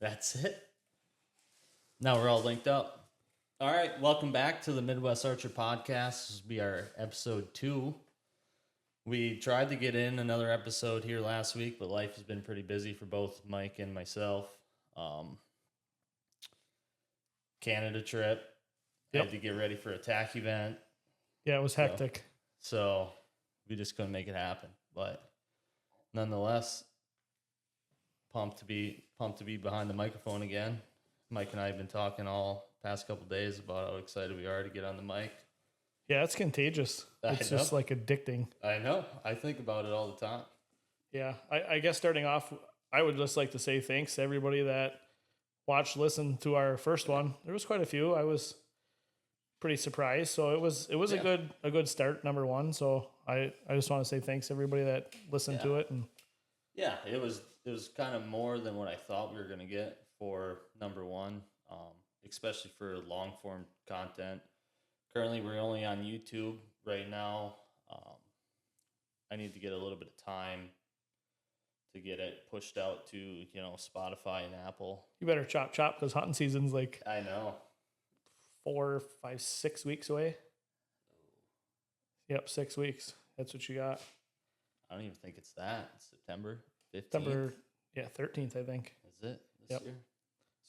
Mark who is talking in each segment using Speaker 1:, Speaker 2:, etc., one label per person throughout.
Speaker 1: That's it. Now we're all linked up. All right, welcome back to the Midwest Archer Podcast. This will be our episode 2. We tried to get in another episode here last week, but life has been pretty busy for both Mike and myself. Canada trip. I
Speaker 2: Yep.
Speaker 1: had to get ready for a TAC event.
Speaker 2: Yeah, it was hectic.
Speaker 1: So we just couldn't make it happen. But nonetheless, pumped to be behind the microphone again. Mike and I have been talking all past couple days about how excited we are to get on the mic.
Speaker 2: Yeah, it's contagious. It's just like addicting.
Speaker 1: I know. I think about it all the time.
Speaker 2: Yeah, I guess starting off, I would just like to say thanks to everybody that watched, listened to our first one. There was quite a few. I was pretty surprised. So it was a good start, number one. So I just want to say thanks to everybody that listened to it. And
Speaker 1: yeah, it was kind of more than what I thought we were going to get for number one, especially for long form content. Currently, we're only on YouTube right now. I need to get a little bit of time to get it pushed out to, Spotify and Apple.
Speaker 2: you better chop because hunting season's like
Speaker 1: I know.
Speaker 2: 4, 5, 6 weeks away. Yep, 6 weeks. That's what you got.
Speaker 1: I don't even think it's that. It's September 15th.
Speaker 2: September, 13th, I think.
Speaker 1: Is it this year?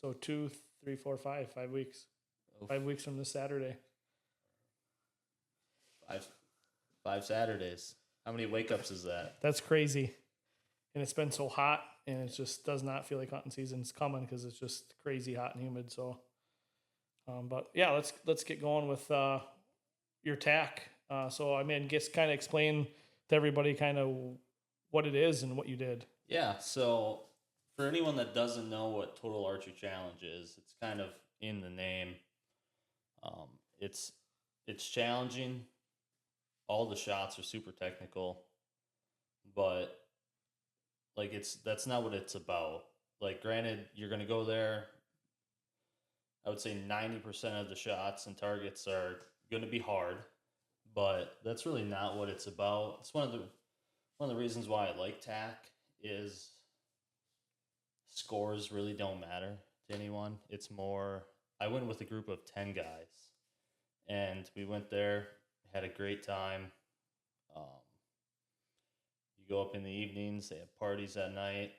Speaker 2: So 2, 3, 4, 5, 5 weeks.
Speaker 1: Oh.
Speaker 2: 5 weeks from this Saturday.
Speaker 1: Five Saturdays. How many wake ups is that?
Speaker 2: That's crazy. And it's been so hot, and it just does not feel like hunting season's coming because it's just crazy hot and humid. So, but yeah, let's get going with your TAC. So I mean, just kind of explain to everybody kind of what it is and what you did.
Speaker 1: Yeah. So for anyone that doesn't know what Total Archery Challenge is, it's kind of in the name. It's challenging. All the shots are super technical, but that's not what it's about. Like, granted, you're going to go there. I would say 90% of the shots and targets are going to be hard, but that's really not what it's about. It's one of the reasons why I like TAC is scores really don't matter to anyone. It's more, I went with a group of 10 guys, and we went there, had a great time. You go up in the evenings, they have parties at night,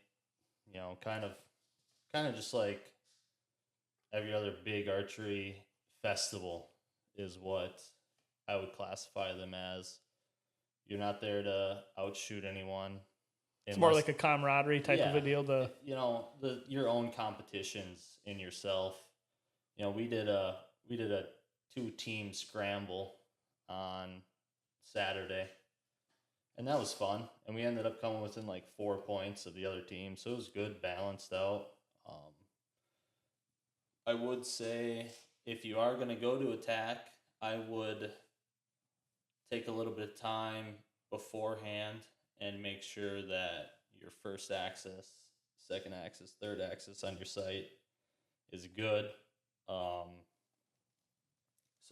Speaker 1: kind of just like every other big archery festival is what I would classify them as. You're not there to outshoot anyone.
Speaker 2: It's more like a camaraderie type of a deal.
Speaker 1: Your own competitions in yourself. We did a 2-team scramble on Saturday, and that was fun. And we ended up coming within like 4 points of the other team, so it was good, balanced out. I would say if you are going to go to a TAC, I would take a little bit of time beforehand and make sure that your first axis, second axis, third axis on your sight is good, so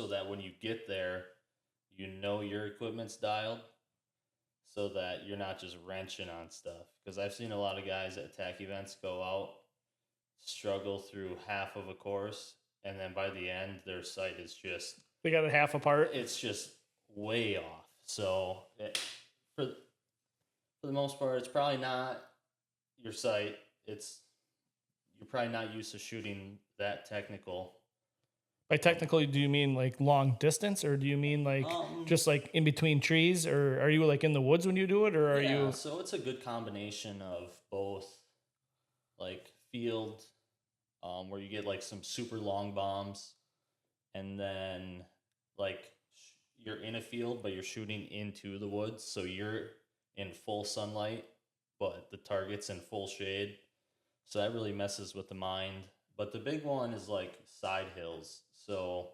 Speaker 1: that when you get there, your equipment's dialed, so that you're not just wrenching on stuff. Because I've seen a lot of guys at TAC events go out, struggle through half of a course, and then by the end, their sight is just...
Speaker 2: They got it half apart.
Speaker 1: It's just way off. So for the most part, it's probably not your sight. You're probably not used to shooting that technical.
Speaker 2: By technically, do you mean like long distance, or do you mean like just like in between trees, or are you like in the woods when you do it, or are you?
Speaker 1: So it's a good combination of both, like field, where you get like some super long bombs, and then like you're in a field, but you're shooting into the woods, so you're in full sunlight, but the target's in full shade. So that really messes with the mind. But the big one is like side hills. So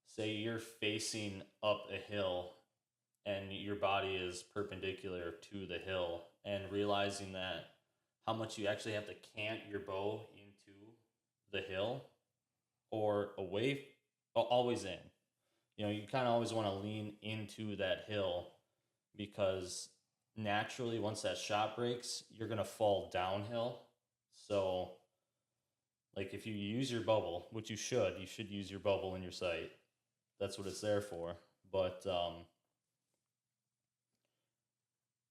Speaker 1: say you're facing up a hill and your body is perpendicular to the hill, and realizing that how much you actually have to cant your bow into the hill or away, always in. You kind of always want to lean into that hill, because naturally once that shot breaks, you're going to fall downhill. So like if you use your bubble, which you should use your bubble in your sight. That's what it's there for. But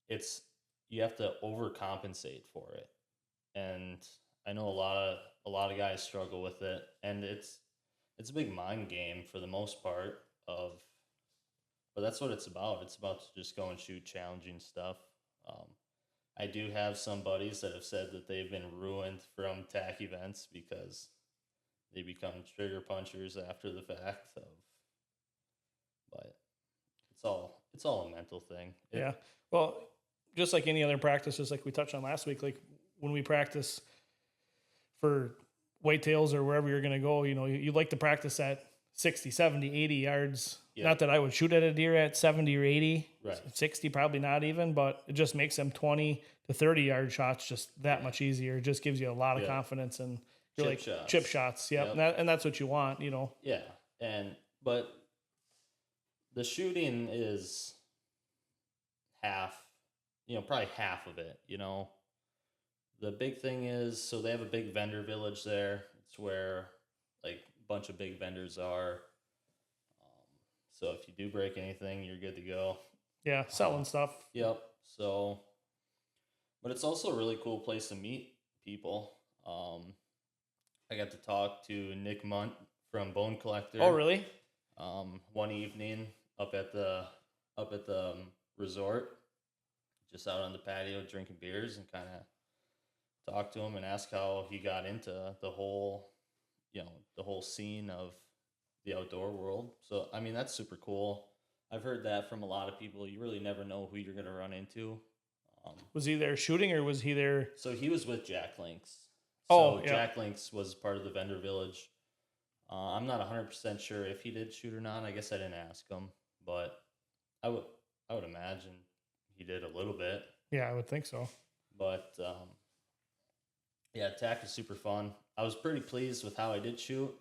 Speaker 1: it's you have to overcompensate for it, and I know a lot of guys struggle with it, and it's a big mind game for the most part of, but that's what it's about. It's about to just go and shoot challenging stuff. Um, I do have some buddies that have said that they've been ruined from TAC events because they become trigger punchers after the fact of, but it's all a mental thing.
Speaker 2: Yeah. Well, just like any other practices, like we touched on last week, like when we practice for whitetails or wherever you're going to go, you like to practice at 60, 70, 80 yards. Yeah. Not that I would shoot at a deer at 70 or 80, right. 60, probably not even, but it just makes them 20 to 30 yard shots just that much easier. It just gives you a lot of confidence and chip shots. Yep. And that's what you want,
Speaker 1: Yeah. But the shooting is half, probably half of it, The big thing is, so they have a big vendor village there. It's where like a bunch of big vendors are. So if you do break anything, you're good to go.
Speaker 2: Yeah, selling stuff.
Speaker 1: Yep. So, but it's also a really cool place to meet people. I got to talk to Nick Munt from Bone Collector.
Speaker 2: Oh, really?
Speaker 1: One evening up at the resort, just out on the patio drinking beers, and kind of talk to him and ask how he got into the whole scene of the outdoor world. So, I mean, that's super cool. I've heard that from a lot of people. You really never know who you're going to run into.
Speaker 2: Was he there shooting, or was he there?
Speaker 1: So he was with Jack Links.
Speaker 2: So
Speaker 1: Jack Links was part of the vendor village. I'm not 100% sure if he did shoot or not. I guess I didn't ask him, but I would imagine he did a little bit.
Speaker 2: Yeah, I would think so.
Speaker 1: But yeah, TAC is super fun. I was pretty pleased with how I did shoot.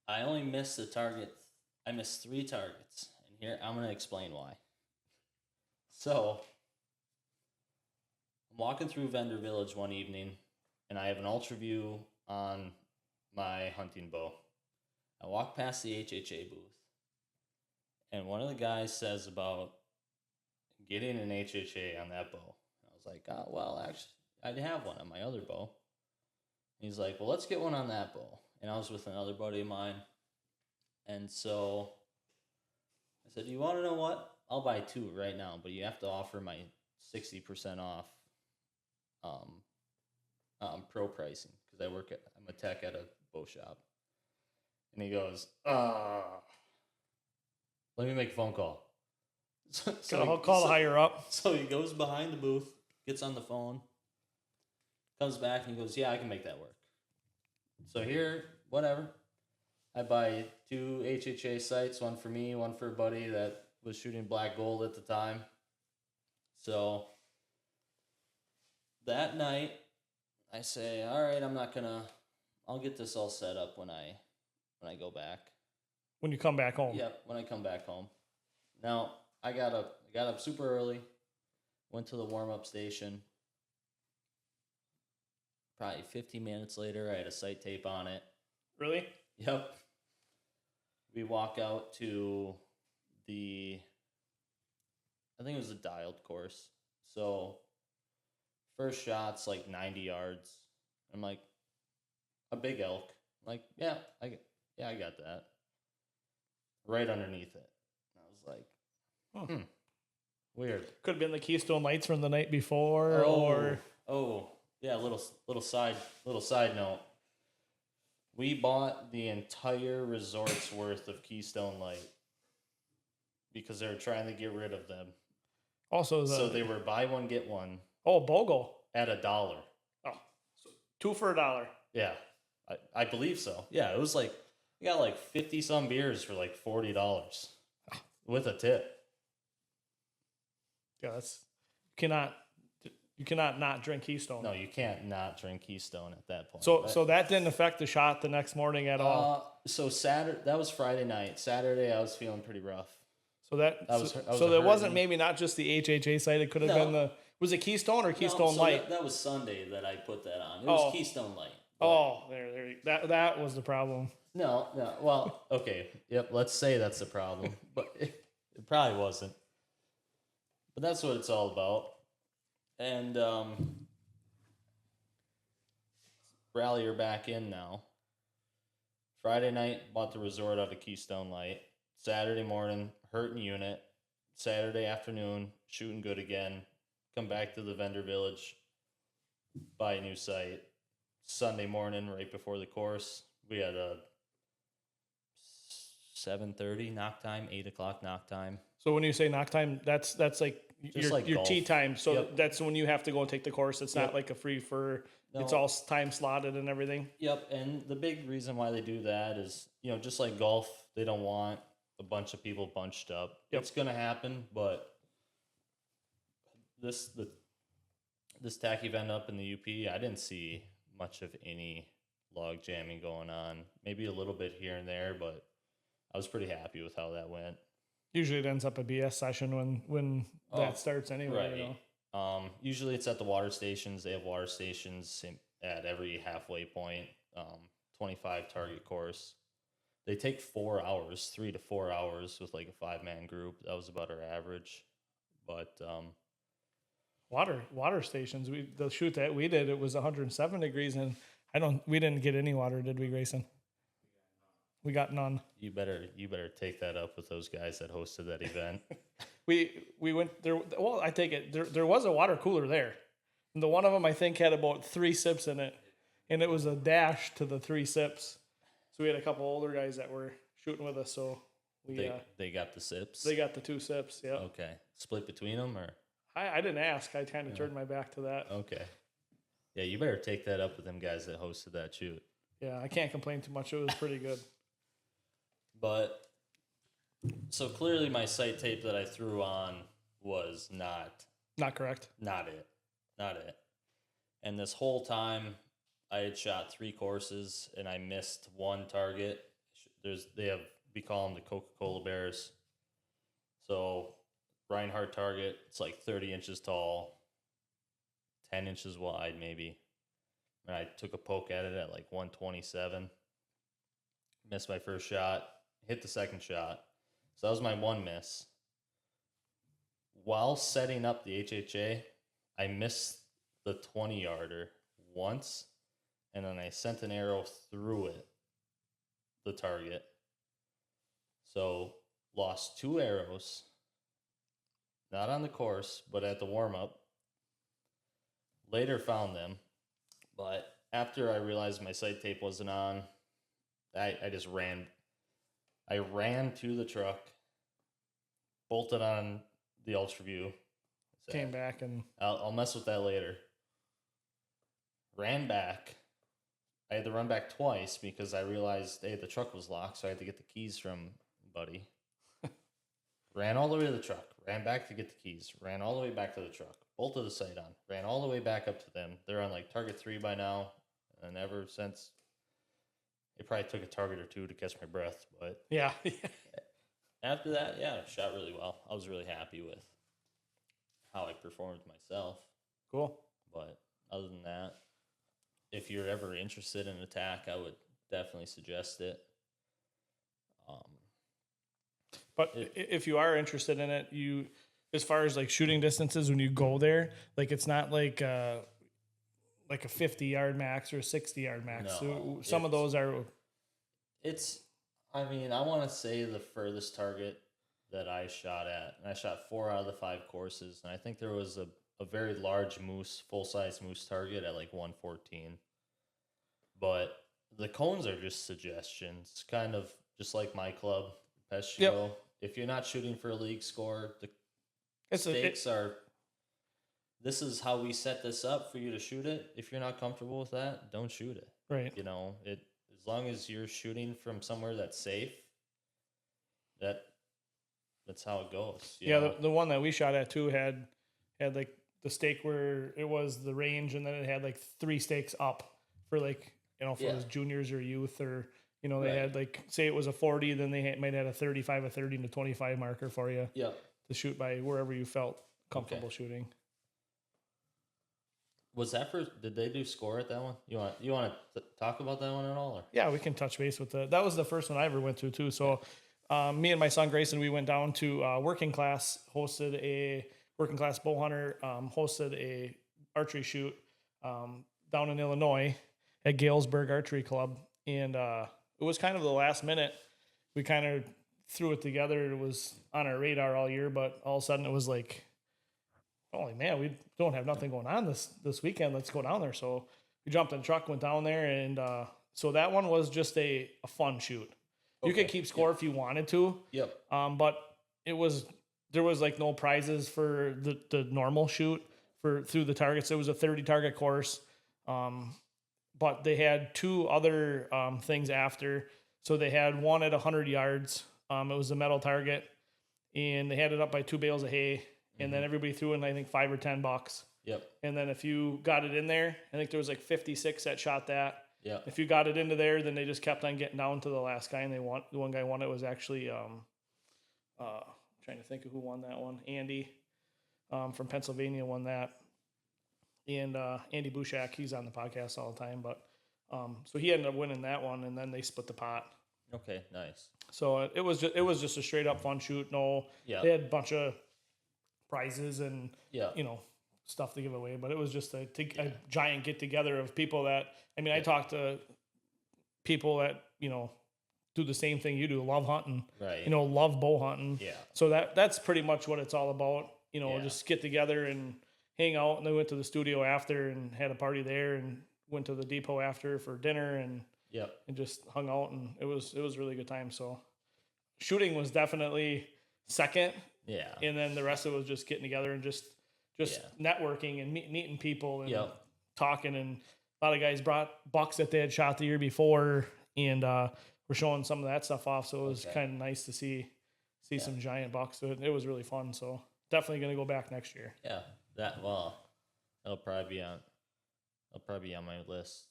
Speaker 1: I only missed the target. I missed 3 targets, and here I'm going to explain why. So, I'm walking through Vendor Village one evening, and I have an ultra view on my hunting bow. I walk past the HHA booth, and one of the guys says about getting an HHA on that bow. I was like, oh, well, actually, I'd have one on my other bow. He's like, well, let's get one on that bow. And I was with another buddy of mine. And so I said, you want to know what? I'll buy 2 right now, but you have to offer my 60% off pro pricing, because I'm a tech at a bow shop. And he goes, let me make a phone call.
Speaker 2: So I'll call higher up.
Speaker 1: So he goes behind the booth, gets on the phone, comes back, and he goes, yeah, I can make that work. So here, whatever. I buy 2 HHA sights, one for me, one for a buddy that was shooting black gold at the time. So that night, I say, all right, I'll get this all set up when I go back.
Speaker 2: When you come back home?
Speaker 1: Yep, when I come back home. Now, I got up super early, went to the warm-up station. Probably 15 minutes later, I had a sight tape on it.
Speaker 2: Really?
Speaker 1: Yep. We walk out to I think it was a dialed course. So first shot's like 90 yards. I'm like, a big elk. I'm like, yeah, I got that. Right underneath it. I was like, weird.
Speaker 2: Could have been the Keystone Lights from the night before,
Speaker 1: yeah, little side note. We bought the entire resort's worth of Keystone Light because they were trying to get rid of them.
Speaker 2: Also,
Speaker 1: so they were buy one get one.
Speaker 2: Oh, BOGO
Speaker 1: at $1. Oh,
Speaker 2: so 2 for $1.
Speaker 1: Yeah, I believe so. Yeah, it was like you got like 50 some beers for like $40 with a tip.
Speaker 2: Yeah, you cannot not drink Keystone.
Speaker 1: No, you can't not drink Keystone at that point.
Speaker 2: So that didn't affect the shot the next morning at all.
Speaker 1: So that was Friday night. Saturday I was feeling pretty rough.
Speaker 2: So that wasn't maybe not just the HHA site. It could have been Was it Keystone or
Speaker 1: No,
Speaker 2: Keystone
Speaker 1: so
Speaker 2: Light?
Speaker 1: that was Sunday that I put that on. It was
Speaker 2: Oh.
Speaker 1: Keystone Light.
Speaker 2: Oh, that was the problem.
Speaker 1: No. Well, okay. Yep. Let's say that's the problem, but it probably wasn't. But that's what it's all about. And Rally are back in now. Friday night, bought the resort out of Keystone Light. Saturday morning, hurting unit. Saturday afternoon, shooting good again. Come back to the vendor village, buy a new site. Sunday morning, right before the course, we had a 7:30 knock time, 8 o'clock knock time.
Speaker 2: So when you say knock time, that's like
Speaker 1: Just like
Speaker 2: your
Speaker 1: golf.
Speaker 2: tee time. So
Speaker 1: Yep.
Speaker 2: that's when you have to go and take the course. It's
Speaker 1: Yep.
Speaker 2: not like a free for.
Speaker 1: No.
Speaker 2: It's all time slotted and everything.
Speaker 1: Yep, and the big reason why they do that is, just like golf, they don't want a bunch of people bunched up.
Speaker 2: Yep.
Speaker 1: It's gonna happen, but this TAC event up in the UP, I didn't see much of any log jamming going on. Maybe a little bit here and there, but I was pretty happy with how that went.
Speaker 2: Usually it ends up a BS session when that starts anyway.
Speaker 1: Right.
Speaker 2: You know?
Speaker 1: Usually it's at the water stations. They have water stations at every halfway point. 25 target course. They take 4 hours, 3 to 4 hours with like a 5-man group. That was about our average. But
Speaker 2: water stations. The shoot that we did, it was 107 degrees, and we didn't get any water, did we, Grayson? We got none.
Speaker 1: You better take that up with those guys that hosted that event.
Speaker 2: We went there. Well, I take it there was a water cooler there, and the one of them I think had about 3 sips in it, and it was a dash to the 3 sips. So we had a couple older guys that were shooting with us. So
Speaker 1: they got the sips.
Speaker 2: They got the 2 sips. Yeah.
Speaker 1: Okay. Split between them, or
Speaker 2: I didn't ask. I kind of turned my back to that.
Speaker 1: Okay. Yeah, you better take that up with them guys that hosted that shoot.
Speaker 2: Yeah, I can't complain too much. It was pretty good.
Speaker 1: But so clearly my sight tape that I threw on was not
Speaker 2: correct.
Speaker 1: Not it. And this whole time I had shot 3 courses and I missed 1 target. We call them the Coca-Cola Bears. So Reinhardt target, it's like 30 inches tall, 10 inches wide maybe. And I took a poke at it at like 127. Missed my first shot, hit the second shot. So that was my 1 miss. While setting up the HHA, I missed the 20-yarder once, and then I sent an arrow through it, the target. So lost 2 arrows, not on the course, but at the warm-up. Later found them, but after I realized my sight tape wasn't on, I just ran. I ran to the truck, bolted on the UltraView.
Speaker 2: Came back and
Speaker 1: I'll mess with that later. Ran back. I had to run back twice because I realized, hey, the truck was locked, so I had to get the keys from buddy. Ran all the way to the truck. Ran back to get the keys. Ran all the way back to the truck. Bolted the sight on. Ran all the way back up to them. They're on like target 3 by now, and ever since, it probably took a target or 2 to catch my breath, but
Speaker 2: yeah.
Speaker 1: After that, yeah, I shot really well. I was really happy with how I performed myself.
Speaker 2: Cool.
Speaker 1: But other than that, if you're ever interested in a TAC, I would definitely suggest it.
Speaker 2: But if you are interested in it, as far as like shooting distances, when you go there, like it's not like a 50-yard max or a 60-yard max.
Speaker 1: No,
Speaker 2: so some of those are.
Speaker 1: I want to say the furthest target that I shot at, and I shot 4 out of the 5 courses, and I think there was a very large moose, full-size moose target at like 114. But the cones are just suggestions, kind of just like my club, Peschigo.
Speaker 2: Yep.
Speaker 1: If you're not shooting for a league score, the
Speaker 2: Stakes
Speaker 1: are, this is how we set this up for you to shoot it. If you're not comfortable with that, don't shoot it.
Speaker 2: Right.
Speaker 1: As long as you're shooting from somewhere that's safe, that's how it goes.
Speaker 2: The one that we shot at too had like the stake where it was the range, and then it had like 3 stakes up for like, for those juniors or youth, or they had like, say it was a 40, then they might have a 35, a 30, and a 25 marker for you.
Speaker 1: Yep.
Speaker 2: To shoot by wherever you felt comfortable shooting.
Speaker 1: Was that for? Did they do score at that one? You want to talk about that one at all? Or?
Speaker 2: Yeah, we can touch base with that was the first one I ever went to too. So me and my son Grayson, we went down to working class, hosted a working class bow hunter, hosted a archery shoot down in Illinois at Galesburg Archery Club, and it was kind of the last minute. We kind of threw it together. It was on our radar all year, but all of a sudden it was like, holy man, we don't have nothing going on this weekend. Let's go down there. So we jumped in the truck, went down there, and so that one was just a fun shoot. You could keep score if you wanted to.
Speaker 1: Yep.
Speaker 2: But there was like no prizes for the normal shoot through the targets. It was a 30 target course. But they had two other things after. So they had one at 100 yards. It was a metal target, and they had it up by 2 bales of hay. And then everybody threw in, I think, $5 or $10.
Speaker 1: Yep.
Speaker 2: And then if you got it in there, I think there was like 56 that shot that.
Speaker 1: Yeah.
Speaker 2: If you got it into there, then they just kept on getting down to the last guy, and the one guy won it was actually trying to think of who won that one. Andy from Pennsylvania won that, and Andy Bushak, he's on the podcast all the time, but so he ended up winning that one, and then they split the pot.
Speaker 1: Okay, nice.
Speaker 2: So it was just a straight up fun shoot. No, they had a bunch of prizes and stuff to give away, but it was just a giant get together of people that I talked to people that do the same thing you do, love hunting,
Speaker 1: right?
Speaker 2: Love bow hunting.
Speaker 1: Yeah.
Speaker 2: So that's pretty much what it's all about. Just get together and hang out. And then we went to the studio after and had a party there, and went to the depot after for dinner and and just hung out, and it was a really good time. So shooting was definitely second.
Speaker 1: Yeah.
Speaker 2: And then the rest of it was just getting together and just networking and meeting people and talking. And a lot of guys brought bucks that they had shot the year before, and we're showing some of that stuff off. So it was kind of nice to see some giant bucks. So it was really fun. So definitely going to go back next year.
Speaker 1: Yeah. That'll probably be on my list.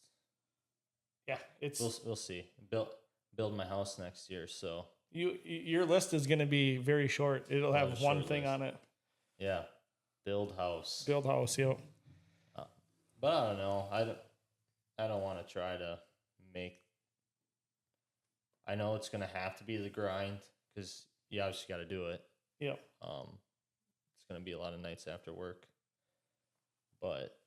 Speaker 2: Yeah,
Speaker 1: we'll see. Build my house next year, so
Speaker 2: your list is going to be very short. It'll have one thing on it.
Speaker 1: Yeah, build house.
Speaker 2: Yep.
Speaker 1: But I don't know. I don't want to try to make. I know it's going to have to be the grind because you obviously got to do it.
Speaker 2: Yep.
Speaker 1: It's going to be a lot of nights after work, but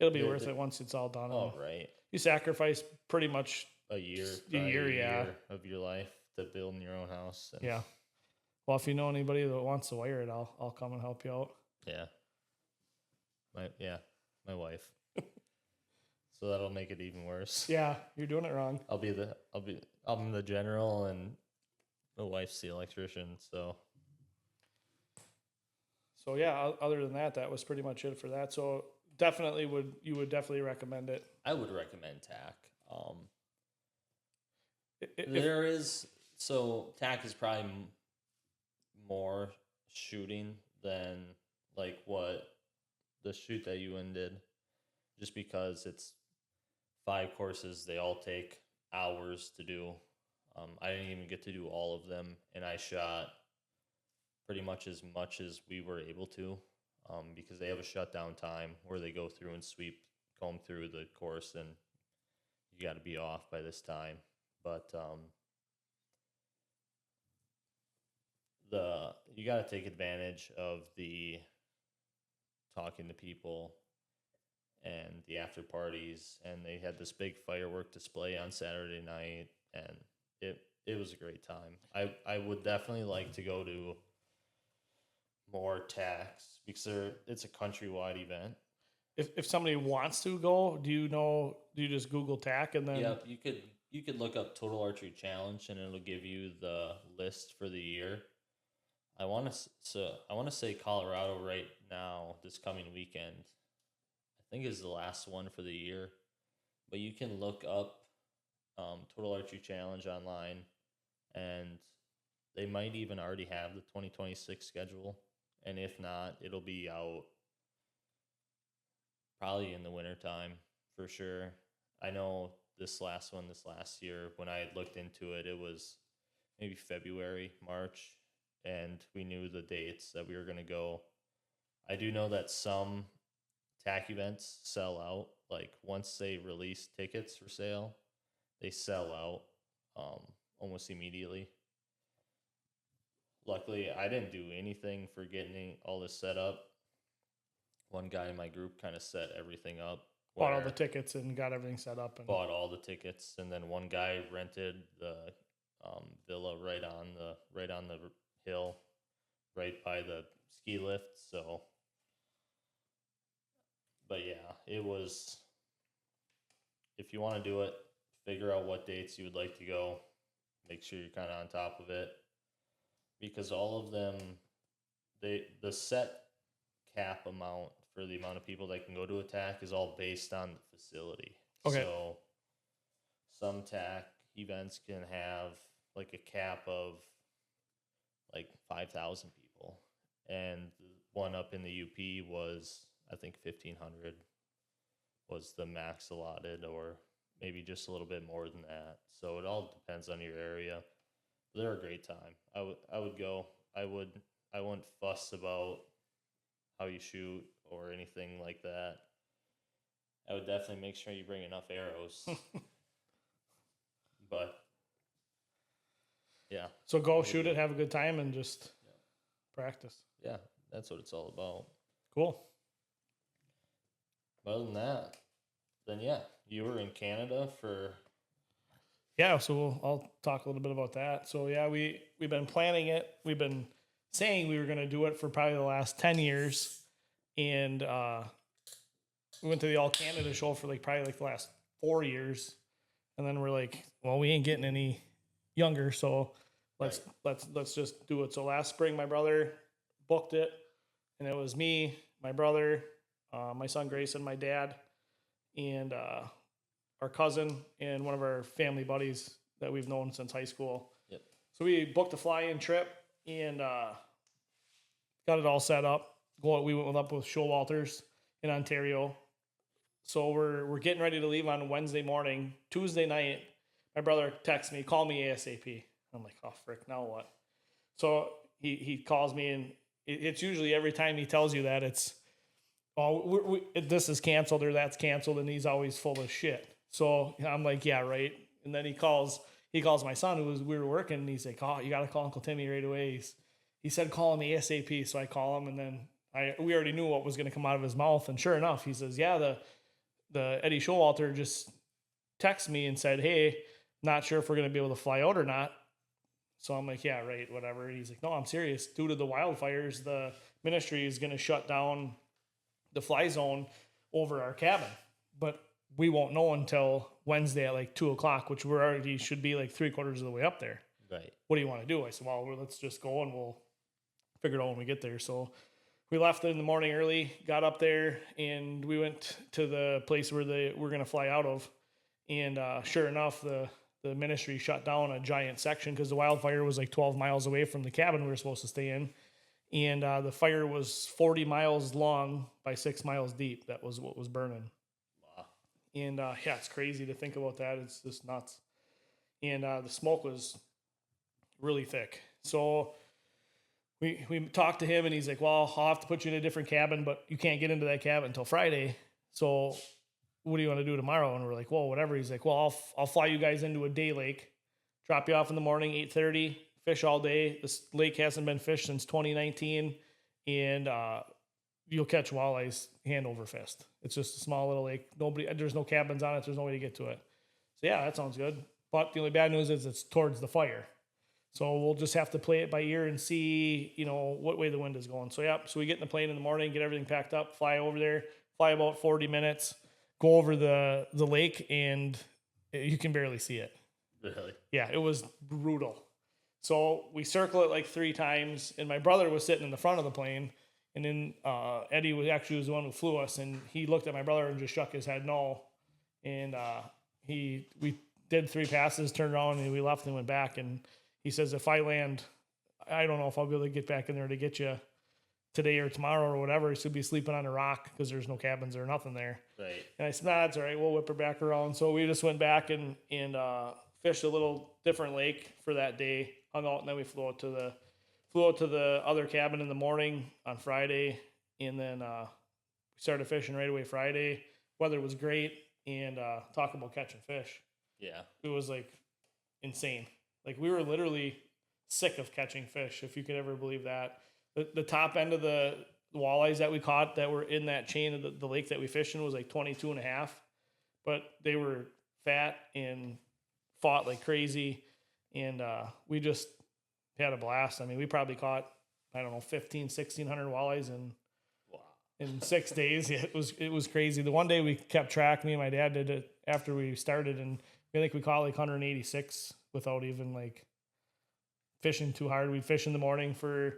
Speaker 2: it'll be worth it once it's all done.
Speaker 1: Oh, right. You
Speaker 2: sacrifice pretty much
Speaker 1: a year of your life to build your own house.
Speaker 2: Yeah. Well, if you know anybody that wants to wire it, I'll come and help you out.
Speaker 1: Yeah. My wife. So that'll make it even worse.
Speaker 2: Yeah, you're doing it wrong.
Speaker 1: I'm the general and my wife's the electrician, so.
Speaker 2: So yeah, other than that was pretty much it for that. So you would definitely recommend it.
Speaker 1: I would recommend TAC. TAC is probably more shooting than like what the shoot that you did, just because it's 5 courses. They all take hours to do. I didn't even get to do all of them, and I shot pretty much as we were able to. Because they have a shutdown time where they go through and comb through the course, and you got to be off by this time. But you got to take advantage of the talking to people and the after parties, and they had this big firework display on Saturday night, and it was a great time. I would definitely like to go to more TACs because it's a countrywide event.
Speaker 2: If somebody wants to go, do you just Google TAC and then?
Speaker 1: Yeah, you could look up Total Archery Challenge and it'll give you the list for the year. I want to say Colorado right now this coming weekend. I think is the last one for the year, but you can look up Total Archery Challenge online, and they might even already have the 2026 schedule. And if not, it'll be out probably in the wintertime for sure. I know this last year, when I had looked into it, it was maybe February, March, and we knew the dates that we were going to go. I do know that some TAC events sell out. Like once they release tickets for sale, they sell out almost immediately. Luckily, I didn't do anything for getting all this set up. One guy in my group kind of set everything up.
Speaker 2: Bought all the tickets and got everything set up. And
Speaker 1: bought all the tickets, and then one guy rented the villa right on the hill, right by the ski lift. So, but yeah, it was. If you want to do it, figure out what dates you would like to go. Make sure you're kind of on top of it, because all of them, the set cap amount for the amount of people that can go to a TAC is all based on the facility.
Speaker 2: Okay.
Speaker 1: So some TAC events can have like a cap of like 5,000 people, and the one up in the UP was, I think, 1,500 was the max allotted, or maybe just a little bit more than that. So it all depends on your area. They're a great time. I would go. I wouldn't fuss about how you shoot or anything like that. I would definitely make sure you bring enough arrows. But yeah.
Speaker 2: So go shoot it, have a good time, and just practice.
Speaker 1: Yeah, that's what it's all about.
Speaker 2: Cool.
Speaker 1: Other than that, then yeah, you were in Canada for.
Speaker 2: Yeah, so I'll talk a little bit about that. So yeah, we've been planning it. We've been saying we were going to do it for probably the last 10 years. And we went to the All Canada show for probably the last 4 years. And then we're like, well, we ain't getting any younger, so let's just do it. So last spring, my brother booked it, and it was me, my brother, my son Grayson, my dad, and our cousin, and one of our family buddies that we've known since high school.
Speaker 1: Yep.
Speaker 2: So we booked a fly-in trip and got it all set up. We went up with Showalters in Ontario. So we're getting ready to leave on Wednesday morning. Tuesday night, my brother texts me, call me ASAP. I'm like, oh, frick, now what? So he calls me, and it's usually every time he tells you that, it's, oh, this is canceled or that's canceled, and he's always full of shit. So I'm like, yeah, right. And then he calls my son, we were working, and he's like, oh, you got to call Uncle Timmy right away. He said, call him ASAP. So I call him, and then we already knew what was going to come out of his mouth. And sure enough, he says, yeah, the Eddie Showalter just texted me and said, hey, not sure if we're going to be able to fly out or not. So I'm like, yeah, right, whatever. And he's like, no, I'm serious. Due to the wildfires, the ministry is going to shut down the fly zone over our cabin. But we won't know until Wednesday at 2:00, which we're already should be 3/4 of the way up there.
Speaker 1: Right.
Speaker 2: What do you want to do? I said, well, let's just go and we'll figure it out when we get there. So we left in the morning early, got up there, and we went to the place where we're going to fly out of. And sure enough, the ministry shut down a giant section because the wildfire was 12 miles away from the cabin we were supposed to stay in. And the fire was 40 miles long by 6 miles deep. That was what was burning.
Speaker 1: Wow.
Speaker 2: And yeah, it's crazy to think about that. It's just nuts. And the smoke was really thick. So we talked to him, and he's like, well, I'll have to put you in a different cabin, but you can't get into that cabin until Friday. So what do you want to do tomorrow? And we're like, well, whatever. He's like, well, I'll fly you guys into a day lake, drop you off in the morning, 8:30, fish all day. This lake hasn't been fished since 2019, and you'll catch walleyes hand over fist. It's just a small little lake. There's no cabins on it. There's no way to get to it. So yeah, that sounds good. But the only bad news is it's towards the fire. So we'll just have to play it by ear and see, what way the wind is going. So yeah, so we get in the plane in the morning, get everything packed up, fly over there, fly about 40 minutes, go over the lake, and you can barely see it.
Speaker 1: Really?
Speaker 2: Yeah, it was brutal. So we circle it 3 times, and my brother was sitting in the front of the plane, and then Eddie was the one who flew us, and he looked at my brother and just shook his head no. And we did 3 passes, turned around, and we left and went back. And he says, if I land, I don't know if I'll be able to get back in there to get you today or tomorrow or whatever. He should be sleeping on a rock because there's no cabins or nothing there.
Speaker 1: Right.
Speaker 2: And I said, nah, it's all right. We'll whip her back around. So we just went back and fished a little different lake for that day, hung out, and then we flew out to the other cabin in the morning on Friday, and then We started fishing right away Friday. Weather was great, and talk about catching fish.
Speaker 1: Yeah.
Speaker 2: It was like insane. Like we were literally sick of catching fish, if you could ever believe that. The top end of the walleyes that we caught that were in that chain of the lake that we fished in was like 22 and a half, but they were fat and fought like crazy. And we just had a blast. I mean, we probably caught, I don't know, 1,600 walleyes in 6 days. It was crazy. The one day we kept track, me and my dad did it after we started, and I think we caught like 186 without even like fishing too hard. We'd fish in the morning for,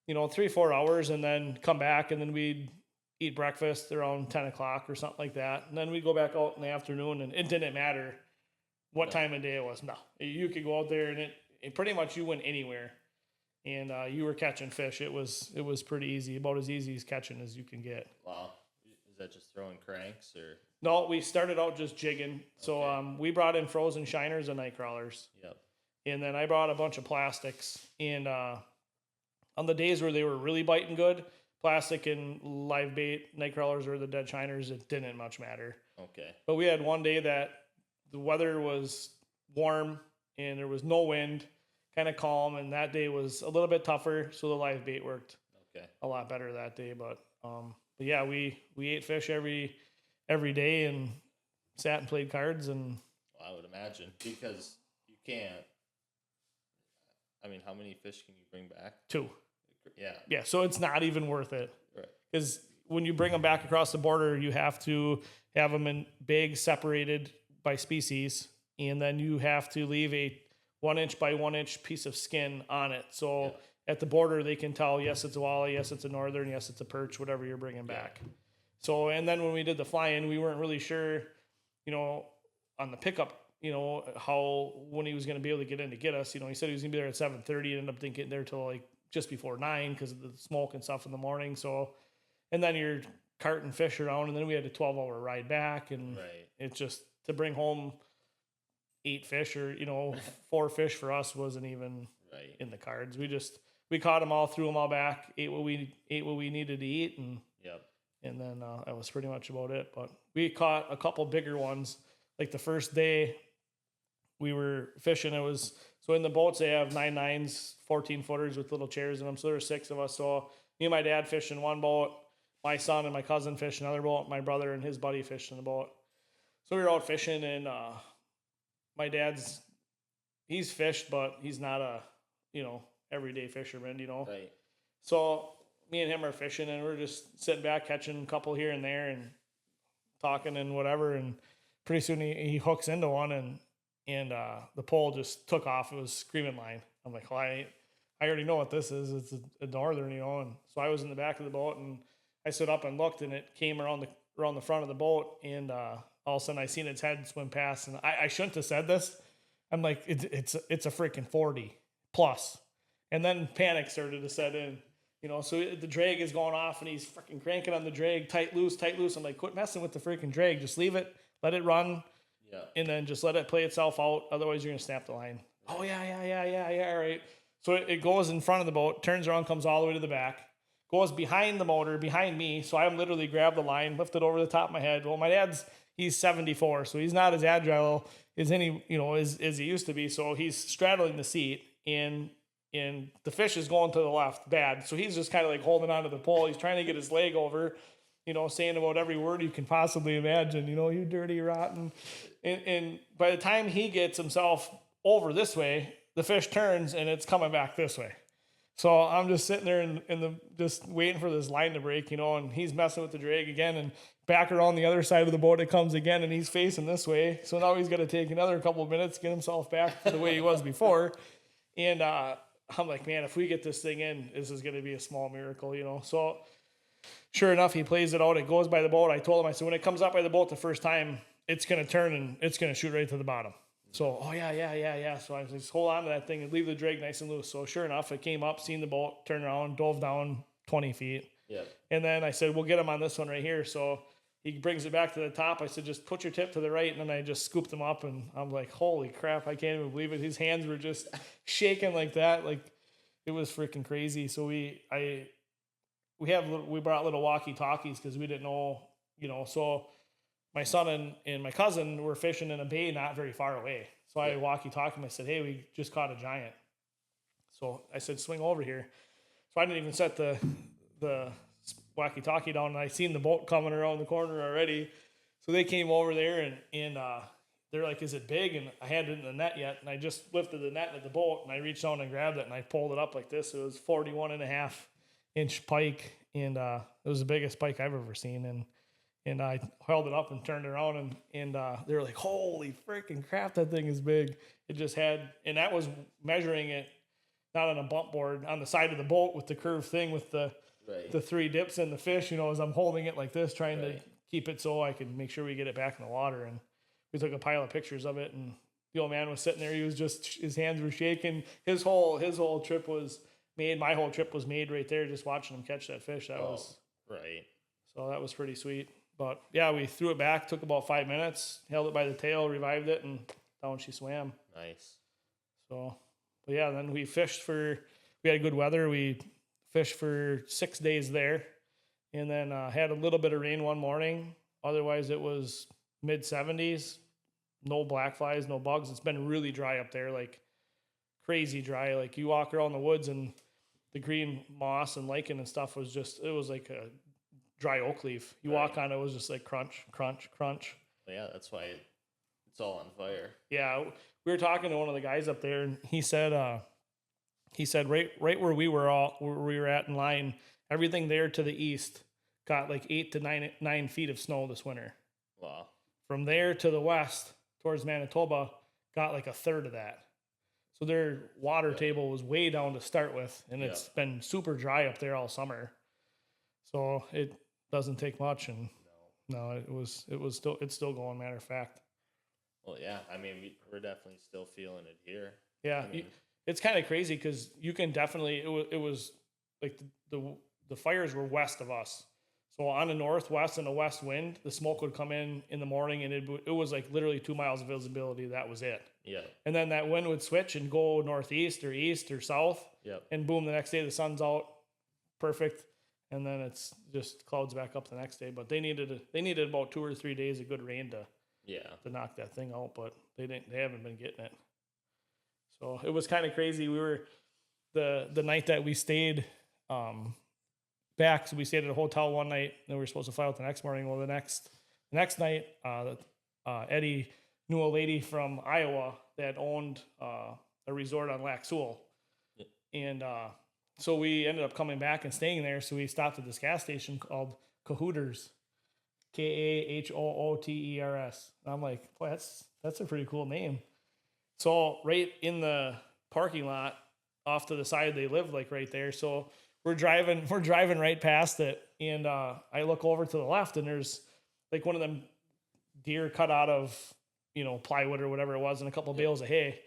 Speaker 2: 3-4 hours and then come back, and then we'd eat breakfast around 10 o'clock or something like that. And then we'd go back out in the afternoon, and it didn't matter what time of day it was. No, you could go out there and it pretty much you went anywhere, and you were catching fish. It was pretty easy, about as easy as catching as you can get.
Speaker 1: Wow. Is that just throwing cranks or?
Speaker 2: No, we started out just jigging. So we brought in frozen shiners and night crawlers.
Speaker 1: Yep.
Speaker 2: And then I brought a bunch of plastics. And on the days where they were really biting good, plastic and live bait, night crawlers or the dead shiners, it didn't much matter.
Speaker 1: Okay.
Speaker 2: But we had one day that the weather was warm and there was no wind, kind of calm, and that day was a little bit tougher, so the live bait worked a lot better that day. But yeah, we ate fish every day and sat and played cards. And
Speaker 1: well, I would imagine, because you can't. I mean, how many fish can you bring back?
Speaker 2: 2.
Speaker 1: Yeah.
Speaker 2: So it's not even worth it.
Speaker 1: Right.
Speaker 2: Because when you bring them back across the border, you have to have them in bags separated by species, and then you have to leave a 1 inch by 1 inch piece of skin on it. So at the border, they can tell, yes, it's a walleye, yes, it's a northern, yes, it's a perch, whatever you're bringing back. So, and then when we did the fly-in, we weren't really sure, on the pickup, when he was going to be able to get in to get us. He said he was going to be there at 7:30. Ended up getting there till like just before 9 because of the smoke and stuff in the morning. So, and then you're carting fish around, and then we had a 12-hour ride back, and it's just to bring home 8 fish or 4 fish for us wasn't even in the cards. We caught them all, threw them all back, ate what we needed to eat, and then that was pretty much about it. But we caught a couple bigger ones. Like the first day we were fishing, it was, so in the boats they have 9.9s, 14-footers with little chairs in them. So there were 6 of us. So me and my dad fished in one boat, my son and my cousin fished in another boat, my brother and his buddy fished in the boat. So we were out fishing, and my dad's, he's fished, but he's not a, everyday fisherman,
Speaker 1: Right.
Speaker 2: So me and him are fishing, and we're just sitting back catching a couple here and there and talking and whatever. And pretty soon he hooks into one, and the pole just took off. It was screaming line. I'm like, well, I already know what this is. It's a northern, And so I was in the back of the boat, and I stood up and looked, and it came around the front of the boat, and all of a sudden I seen its head swim past, and I shouldn't have said this. I'm like, it's a freaking 40 plus, and then panic started to set in. So the drag is going off, and he's freaking cranking on the drag, tight, loose. I'm like, quit messing with the freaking drag. Just leave it, let it run, and then just let it play itself out. Otherwise, you're going to snap the line. Oh, yeah, all right. So it goes in front of the boat, turns around, comes all the way to the back, goes behind the motor, behind me. So I'm literally grab the line, lift it over the top of my head. Well, my dad's, he's 74, so he's not as agile as as he used to be. So he's straddling the seat, and the fish is going to the left bad. So he's just kind of like holding onto the pole. He's trying to get his leg over, saying about every word you can possibly imagine, you dirty, rotten. And by the time he gets himself over this way, the fish turns and it's coming back this way. So I'm just sitting there just waiting for this line to break, and he's messing with the drag again, and back around the other side of the boat it comes again, and he's facing this way. So now he's got to take another couple of minutes to get himself back to the way he was before. And I'm like, man, if we get this thing in, this is going to be a small miracle, So sure enough, he plays it out. It goes by the boat. I told him, I said, when it comes up by the boat the first time, it's going to turn and it's going to shoot right to the bottom. So, oh, yeah. So I just hold on to that thing and leave the drag nice and loose. So sure enough, it came up, seen the boat, turned around, dove down 20 feet.
Speaker 1: Yeah.
Speaker 2: And then I said, we'll get him on this one right here. So he brings it back to the top. I said, just put your tip to the right. And then I just scooped him up, and I'm like, holy crap, I can't even believe it. His hands were just shaking like that. Like, it was freaking crazy. So we brought little walkie talkies because we didn't know, so my son and my cousin were fishing in a bay not very far away. So I walkie talkie him. I said, "Hey, we just caught a giant." So I said, "Swing over here." So I didn't even set the walkie talkie down, and I seen the boat coming around the corner already. So they came over there and they're like, "Is it big?" And I hadn't in the net yet, and I just lifted the net at the boat, and I reached down and grabbed it, and I pulled it up like this. It was 41.5-inch pike, and it was the biggest pike I've ever seen. And I held it up and turned it around, and they were like, "Holy freaking crap, that thing is big!" It just had, and that was measuring it not on a bump board on the side of the boat with the curved thing with the 3 dips in the fish. As I'm holding it like this, trying to keep it so I can make sure we get it back in the water. And we took a pile of pictures of it, and the old man was sitting there. He was just, his hands were shaking. His whole trip was made. My whole trip was made right there, just watching him catch that fish. That was
Speaker 1: right.
Speaker 2: So that was pretty sweet. But yeah, we threw it back. Took about 5 minutes. Held it by the tail, revived it, and down she swam.
Speaker 1: Nice.
Speaker 2: So, but yeah, then we had good weather. We fished for 6 days there, and then had a little bit of rain one morning. Otherwise, it was mid-70s. No black flies, no bugs. It's been really dry up there, like crazy dry. Like you walk around the woods and the green moss and lichen and stuff it was like a dry oak leaf. You walk on it was just like crunch, crunch, crunch.
Speaker 1: Yeah, that's why it's all on fire.
Speaker 2: Yeah, we were talking to one of the guys up there, and he said right where we were at in line, everything there to the east got like 8 to 9 feet of snow this winter.
Speaker 1: Wow.
Speaker 2: From there to the west towards Manitoba got like a third of that. So their water table was way down to start with, and it's been super dry up there all summer. So it doesn't take much, and no, it's still going. Matter of fact.
Speaker 1: Well, yeah, I mean, we're definitely still feeling it here.
Speaker 2: Yeah, I mean, it's kind of crazy because you can definitely it was like the fires were west of us. So on the northwest and the west wind, the smoke would come in the morning, and it was like literally 2 miles of visibility. That was it.
Speaker 1: Yeah.
Speaker 2: And then that wind would switch and go northeast or east or south.
Speaker 1: Yep.
Speaker 2: And boom, the next day the sun's out, perfect. And then it's just clouds back up the next day. But they needed about 2 or 3 days of good rain to knock that thing out. But they haven't been getting it. So it was kind of crazy. We were the night that we stayed. Back, so we stayed at a hotel one night, then we were supposed to fly out the next morning. Well, the next night, Eddie knew a lady from Iowa that owned a resort on Lac Seul, and so we ended up coming back and staying there. So we stopped at this gas station called Cahooters, Kahooters. And I'm like, boy, that's a pretty cool name. So right in the parking lot, off to the side, they live like right there. So we're driving right past it, and I look over to the left, and there's like one of them deer cut out of plywood or whatever it was, and a couple of bales of hay.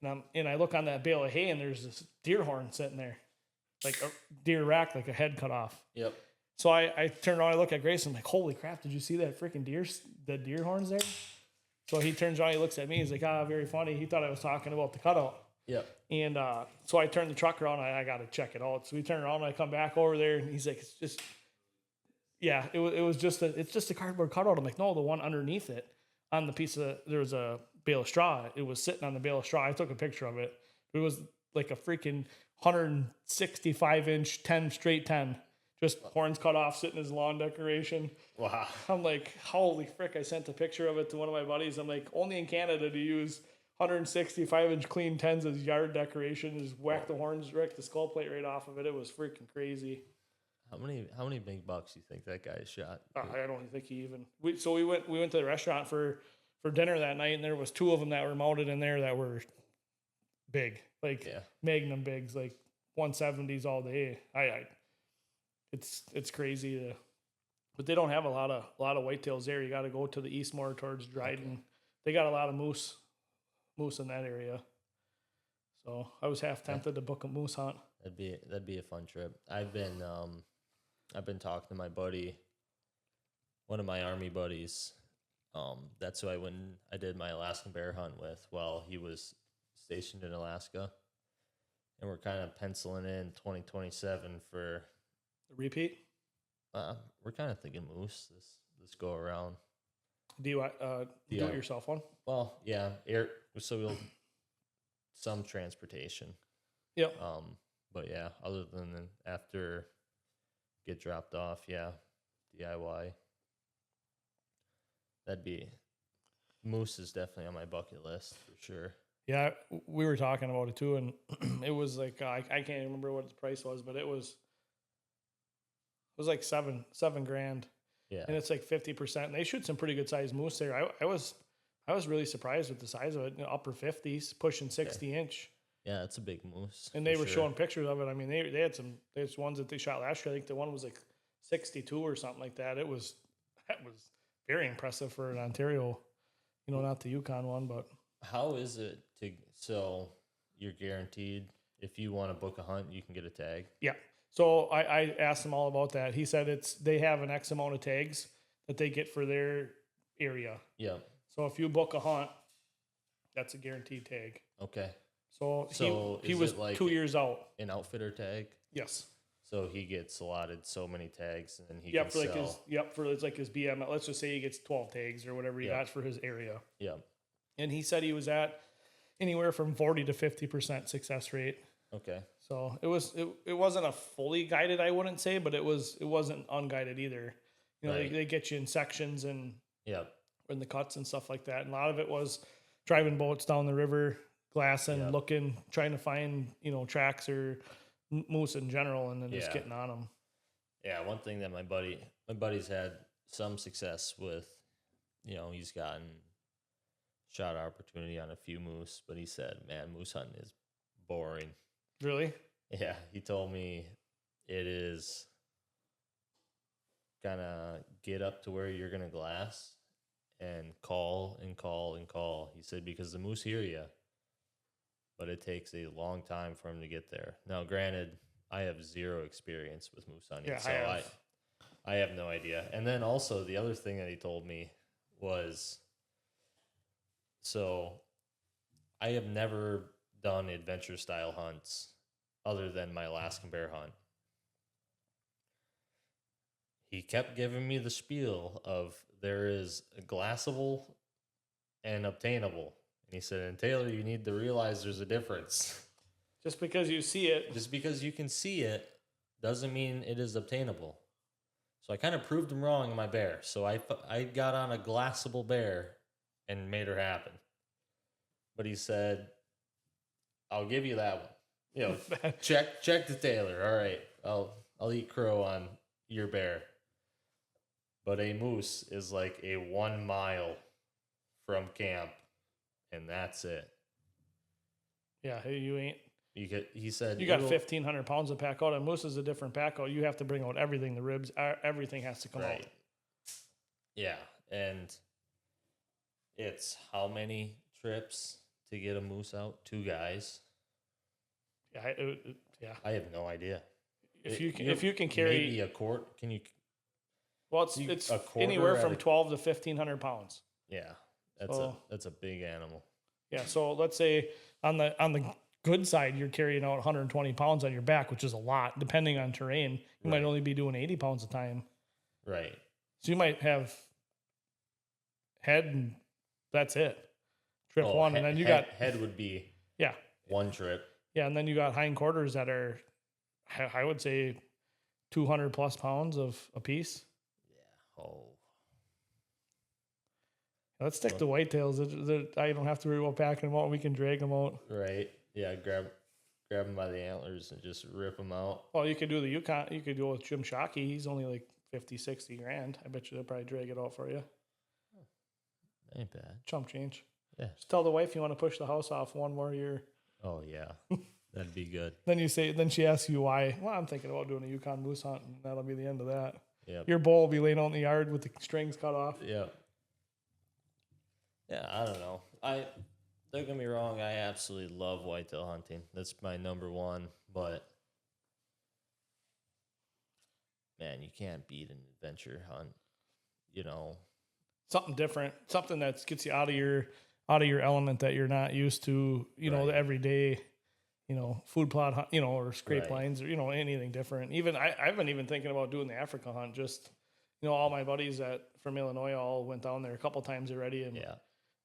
Speaker 2: And I look on that bale of hay, and there's this deer horn sitting there, like a deer rack, like a head cut off.
Speaker 1: Yep. So
Speaker 2: I turn around, I look at Grace, and I'm like, holy crap! Did you see that freaking deer horns there? So he turns around, he looks at me, he's like, very funny. He thought I was talking about the cutout.
Speaker 1: Yep.
Speaker 2: And so I turned the truck around. I got to check it out. So we turn around, and I come back over there, and he's like, "It's just, yeah, it's just a cardboard cutout." I'm like, "No, the one underneath it, on the piece of there was a bale of straw. It was sitting on the bale of straw. I took a picture of it. It was like a freaking 165-inch 10 straight 10, just horns cut off, sitting as lawn decoration."
Speaker 1: Wow.
Speaker 2: I'm like, holy frick! I sent a picture of it to one of my buddies. I'm like, only in Canada do you use 165-inch clean 10s as yard decoration. Just whack the horns, wreck the skull plate right off of it. It was freaking crazy.
Speaker 1: How many big bucks do you think that guy shot?
Speaker 2: I don't think he even. We went to the restaurant for dinner that night, and there was 2 of them that were mounted in there that were big, like Magnum bigs, like 170s all day. It's crazy but they don't have a lot of whitetails there. You got to go to the east more towards Dryden. Okay. They got a lot of moose in that area. So I was half tempted to book a moose hunt.
Speaker 1: That'd be a fun trip. I've been talking to my buddy, one of my Army buddies. That's who I did my Alaskan bear hunt with while he was stationed in Alaska. And we're kind of penciling in 2027 for
Speaker 2: Repeat.
Speaker 1: We're kind of thinking moose this go around.
Speaker 2: Do you do it yourself one?
Speaker 1: Well, yeah, air. So we'll some transportation.
Speaker 2: Yep.
Speaker 1: But yeah, other than after get dropped off, yeah, DIY. That'd be moose is definitely on my bucket list for sure.
Speaker 2: Yeah, we were talking about it too, and it was like I can't even remember what the price was, but it was like seven grand.
Speaker 1: Yeah,
Speaker 2: And it's like 50%. And they shoot some pretty good sized moose there. I was really surprised with the size of it. Upper 50s, pushing 60-inch.
Speaker 1: Yeah, it's a big moose.
Speaker 2: And they were showing pictures of it. I mean, they had there's ones that they shot last year. I think the one was like 62 or something like that. That was very impressive for an Ontario, not the Yukon one, but.
Speaker 1: How is it so you're guaranteed if you want to book a hunt, you can get a tag?
Speaker 2: Yeah. So I asked him all about that. He said they have an X amount of tags that they get for their area.
Speaker 1: Yeah.
Speaker 2: So if you book a hunt, that's a guaranteed tag.
Speaker 1: Okay.
Speaker 2: So he was like 2 years out.
Speaker 1: An outfitter tag?
Speaker 2: Yes.
Speaker 1: So he gets allotted so many tags, and then he
Speaker 2: can
Speaker 1: sell.
Speaker 2: It's like his BM. Let's just say he gets 12 tags or whatever he got for his area.
Speaker 1: Yeah.
Speaker 2: And he said he was at anywhere from 40 to 50% success rate.
Speaker 1: Okay.
Speaker 2: So it wasn't a fully guided, I wouldn't say, but it wasn't unguided either. They get you in sections and in the cuts and stuff like that. And a lot of it was driving boats down the river, glassing, looking, trying to find tracks or moose in general, and then just getting on them.
Speaker 1: Yeah, one thing that my buddy's had some success with, he's gotten shot opportunity on a few moose, but he said, man, moose hunting is boring.
Speaker 2: Really?
Speaker 1: Yeah, he told me it is kind of get up to where you're going to glass and call and call and call. He said, because the moose hear you, but it takes a long time for them to get there. Now, granted, I have zero experience with moose hunting, so I have no idea. And then also the other thing that he told me was, so I have never done adventure style hunts other than my Alaskan bear hunt. He kept giving me the spiel of there is glassable and obtainable. And he said, and Taylor, you need to realize there's a difference.
Speaker 2: Just because you see it.
Speaker 1: Just because you can see it doesn't mean it is obtainable. So I kind of proved him wrong in my bear. So I got on a glassable bear and made her happen. But he said, I'll give you that one. Check the Taylor. All right. I'll eat crow on your bear. But a moose is like a 1 mile from camp, and that's it.
Speaker 2: Yeah, you ain't.
Speaker 1: He said
Speaker 2: you got 1,500 pounds to pack out. A moose is a different pack out. You have to bring out everything. The ribs, everything has to come out.
Speaker 1: Yeah, and it's how many trips to get a moose out? 2 guys.
Speaker 2: Yeah,
Speaker 1: I have no idea.
Speaker 2: If you can carry
Speaker 1: maybe a quart, can you?
Speaker 2: Well, it's anywhere from 12 to 1,500 pounds.
Speaker 1: Yeah, that's a big animal.
Speaker 2: Yeah, so let's say on the good side, you're carrying out 120 pounds on your back, which is a lot. Depending on terrain, you might only be doing 80 pounds a time.
Speaker 1: Right.
Speaker 2: So you might have head, and that's it. Trip one, and then you got
Speaker 1: head would be one trip.
Speaker 2: Yeah, and then you got hindquarters that are, I would say, 200 plus pounds of a piece.
Speaker 1: Yeah. Oh.
Speaker 2: Let's stick to whitetails. I don't have to worry about packing them out. We can drag them out.
Speaker 1: Right. Yeah. Grab them by the antlers and just rip them out.
Speaker 2: Well, you could do the Yukon. You could go with Jim Shockey. He's only like 50, 60 grand. I bet you they'll probably drag it out for you.
Speaker 1: Ain't bad.
Speaker 2: Chump change.
Speaker 1: Yeah.
Speaker 2: Just tell the wife you want to push the house off one more year.
Speaker 1: Oh yeah, that'd be good.
Speaker 2: Then she asks you why. Well, I'm thinking about doing a Yukon moose hunt, and that'll be the end of that.
Speaker 1: Yeah.
Speaker 2: Your bull will be laying out in the yard with the strings cut off.
Speaker 1: Yeah. Yeah, I don't know. Don't get me wrong, I absolutely love whitetail hunting. That's my number one, but man, you can't beat an adventure hunt.
Speaker 2: Something different, something that gets you out of your element that you're not used to, the everyday, food plot hunt, or scrape
Speaker 1: Right.
Speaker 2: lines, or anything different. Even I've been even thinking about doing the Africa hunt. Just all my buddies from Illinois all went down there a couple times already, and
Speaker 1: Yeah.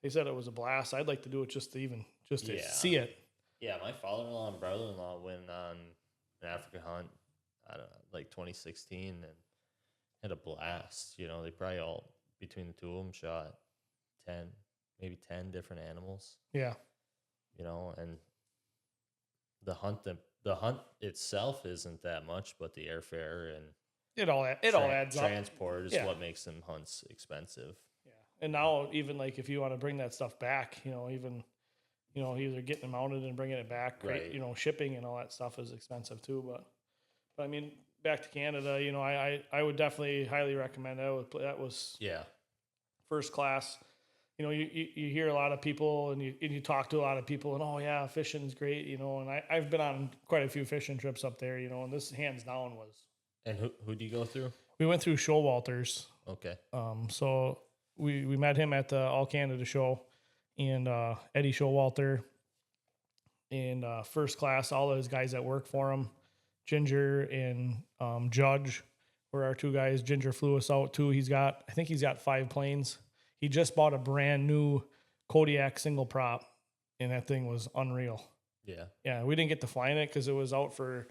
Speaker 2: they said it was a blast. I'd like to do it just to
Speaker 1: Yeah.
Speaker 2: see it.
Speaker 1: Yeah, my father-in-law and brother-in-law went on an Africa hunt, I don't know, like 2016, and had a blast. They probably all, between the two of them, shot 10, maybe 10 different animals,
Speaker 2: Yeah,
Speaker 1: and the hunt itself isn't that much, but the airfare and
Speaker 2: it all adds up.
Speaker 1: transport is
Speaker 2: Yeah.
Speaker 1: what makes them hunts expensive.
Speaker 2: Yeah, and now even like if you want to bring that stuff back, even either getting it mounted and bringing it back,
Speaker 1: Right.
Speaker 2: shipping and all that stuff is expensive too. But I mean, back to Canada, I would definitely highly recommend that. That was
Speaker 1: Yeah.
Speaker 2: first class. You hear a lot of people and you talk to a lot of people and, oh yeah, fishing's great, and I've been on quite a few fishing trips up there, and this hands down was.
Speaker 1: And who do you go through?
Speaker 2: We went through Showalters.
Speaker 1: Okay.
Speaker 2: So we met him at the All Canada show, and Eddie Showalter, and first class, all those guys that work for him, Ginger and Judge were our two guys. Ginger flew us out too. I think he's got 5 planes. He just bought a brand new Kodiak single prop, and that thing was unreal.
Speaker 1: Yeah.
Speaker 2: Yeah, we didn't get to fly in it because it was out for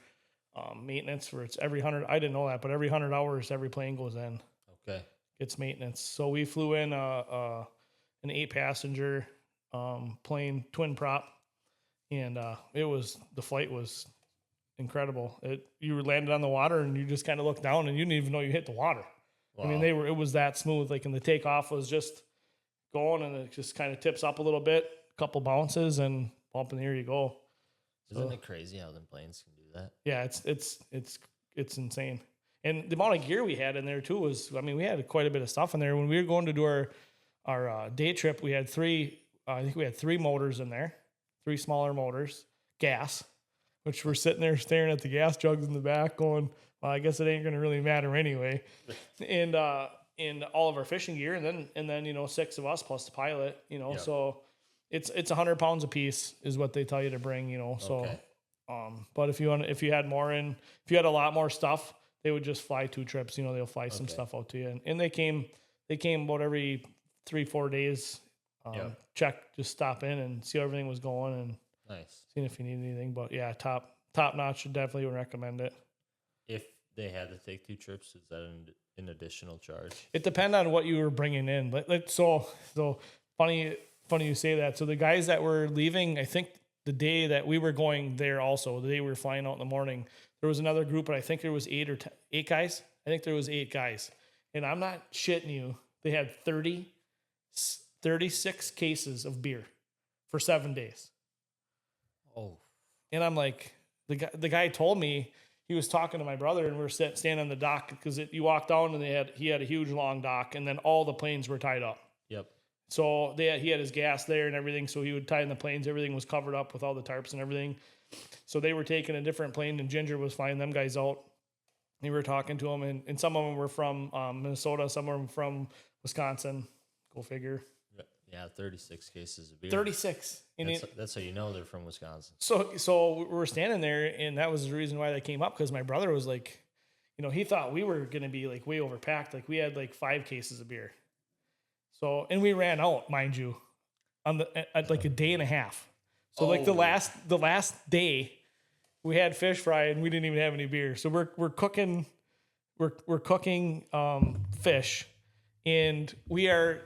Speaker 2: maintenance for it's every 100. I didn't know that, but every 100 hours, every plane goes in.
Speaker 1: Okay.
Speaker 2: It's maintenance. So we flew in an 8-passenger plane, twin prop, and the flight was incredible. You landed on the water and you just kind of looked down and you didn't even know you hit the water.
Speaker 1: Wow.
Speaker 2: I mean, it was that smooth. Like, and the takeoff was just going, and it just kind of tips up a little bit, a couple bounces, and up and here you go.
Speaker 1: Isn't it crazy how them planes can do that?
Speaker 2: Yeah, it's insane. And the amount of gear we had in there too was, I mean, we had quite a bit of stuff in there. When we were going to do our day trip, we had I think we had 3 motors in there, 3 smaller motors, gas, which we're sitting there staring at the gas jugs in the back going, well, I guess it ain't going to really matter anyway. And all of our fishing gear, and then 6 of us plus the pilot,
Speaker 1: Yep.
Speaker 2: So it's 100 pounds a piece is what they tell you to bring, So,
Speaker 1: Okay.
Speaker 2: but if you had if you had a lot more stuff, they would just fly 2 trips. They'll fly some
Speaker 1: Okay.
Speaker 2: stuff out to you, and they came about every 3-4 days.
Speaker 1: Yep.
Speaker 2: Check, just stop in and see how everything was going and
Speaker 1: Nice.
Speaker 2: seeing if you need anything. But yeah, top notch. Should definitely recommend it.
Speaker 1: If they had to take 2 trips, is that an additional charge?
Speaker 2: It depends on what you were bringing in. So funny you say that. So the guys that were leaving, I think the day that we were going there, also the day we were flying out in the morning, there was another group, and I think there was 8 guys. I think there was 8 guys, and I'm not shitting you. They had 36 cases of beer for 7 days.
Speaker 1: Oh.
Speaker 2: And I'm like, the guy told me, he was talking to my brother, and we were standing on the dock because you walk down and he had a huge long dock, and then all the planes were tied up.
Speaker 1: Yep.
Speaker 2: So he had his gas there and everything. So he would tie in the planes. Everything was covered up with all the tarps and everything. So they were taking a different plane, and Ginger was flying them guys out. And we were talking to them, and some of them were from Minnesota, some of them from Wisconsin. Go figure.
Speaker 1: Yeah, 36 cases of beer.
Speaker 2: 36.
Speaker 1: That's how you know they're from Wisconsin.
Speaker 2: So we were standing there, and that was the reason why they came up, because my brother was like, he thought we were going to be like way overpacked. Like we had like 5 cases of beer. So, and we ran out, mind you, at like a day and a half. So like the last day we had fish fry and we didn't even have any beer. So we're cooking fish, and we are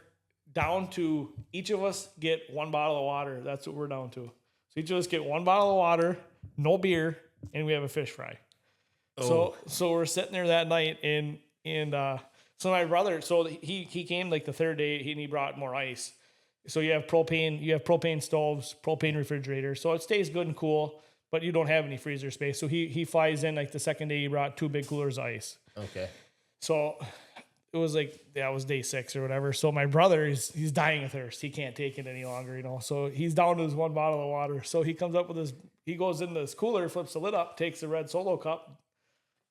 Speaker 2: down to each of us get 1 bottle of water. That's what we're down to. So each of us get 1 bottle of water, no beer, and we have a fish fry. Oh. So we're sitting there that night, and so my brother, he came like the 3rd day, and he brought more ice. So you have propane stoves, propane refrigerator, so it stays good and cool, but you don't have any freezer space. So he flies in like the 2nd day, he brought 2 big coolers of ice.
Speaker 1: Okay.
Speaker 2: So it was like, it was day 6 or whatever. So my brother, he's dying of thirst. He can't take it any longer, So he's down to his 1 bottle of water. So he comes up with he goes into this cooler, flips the lid up, takes the red Solo cup,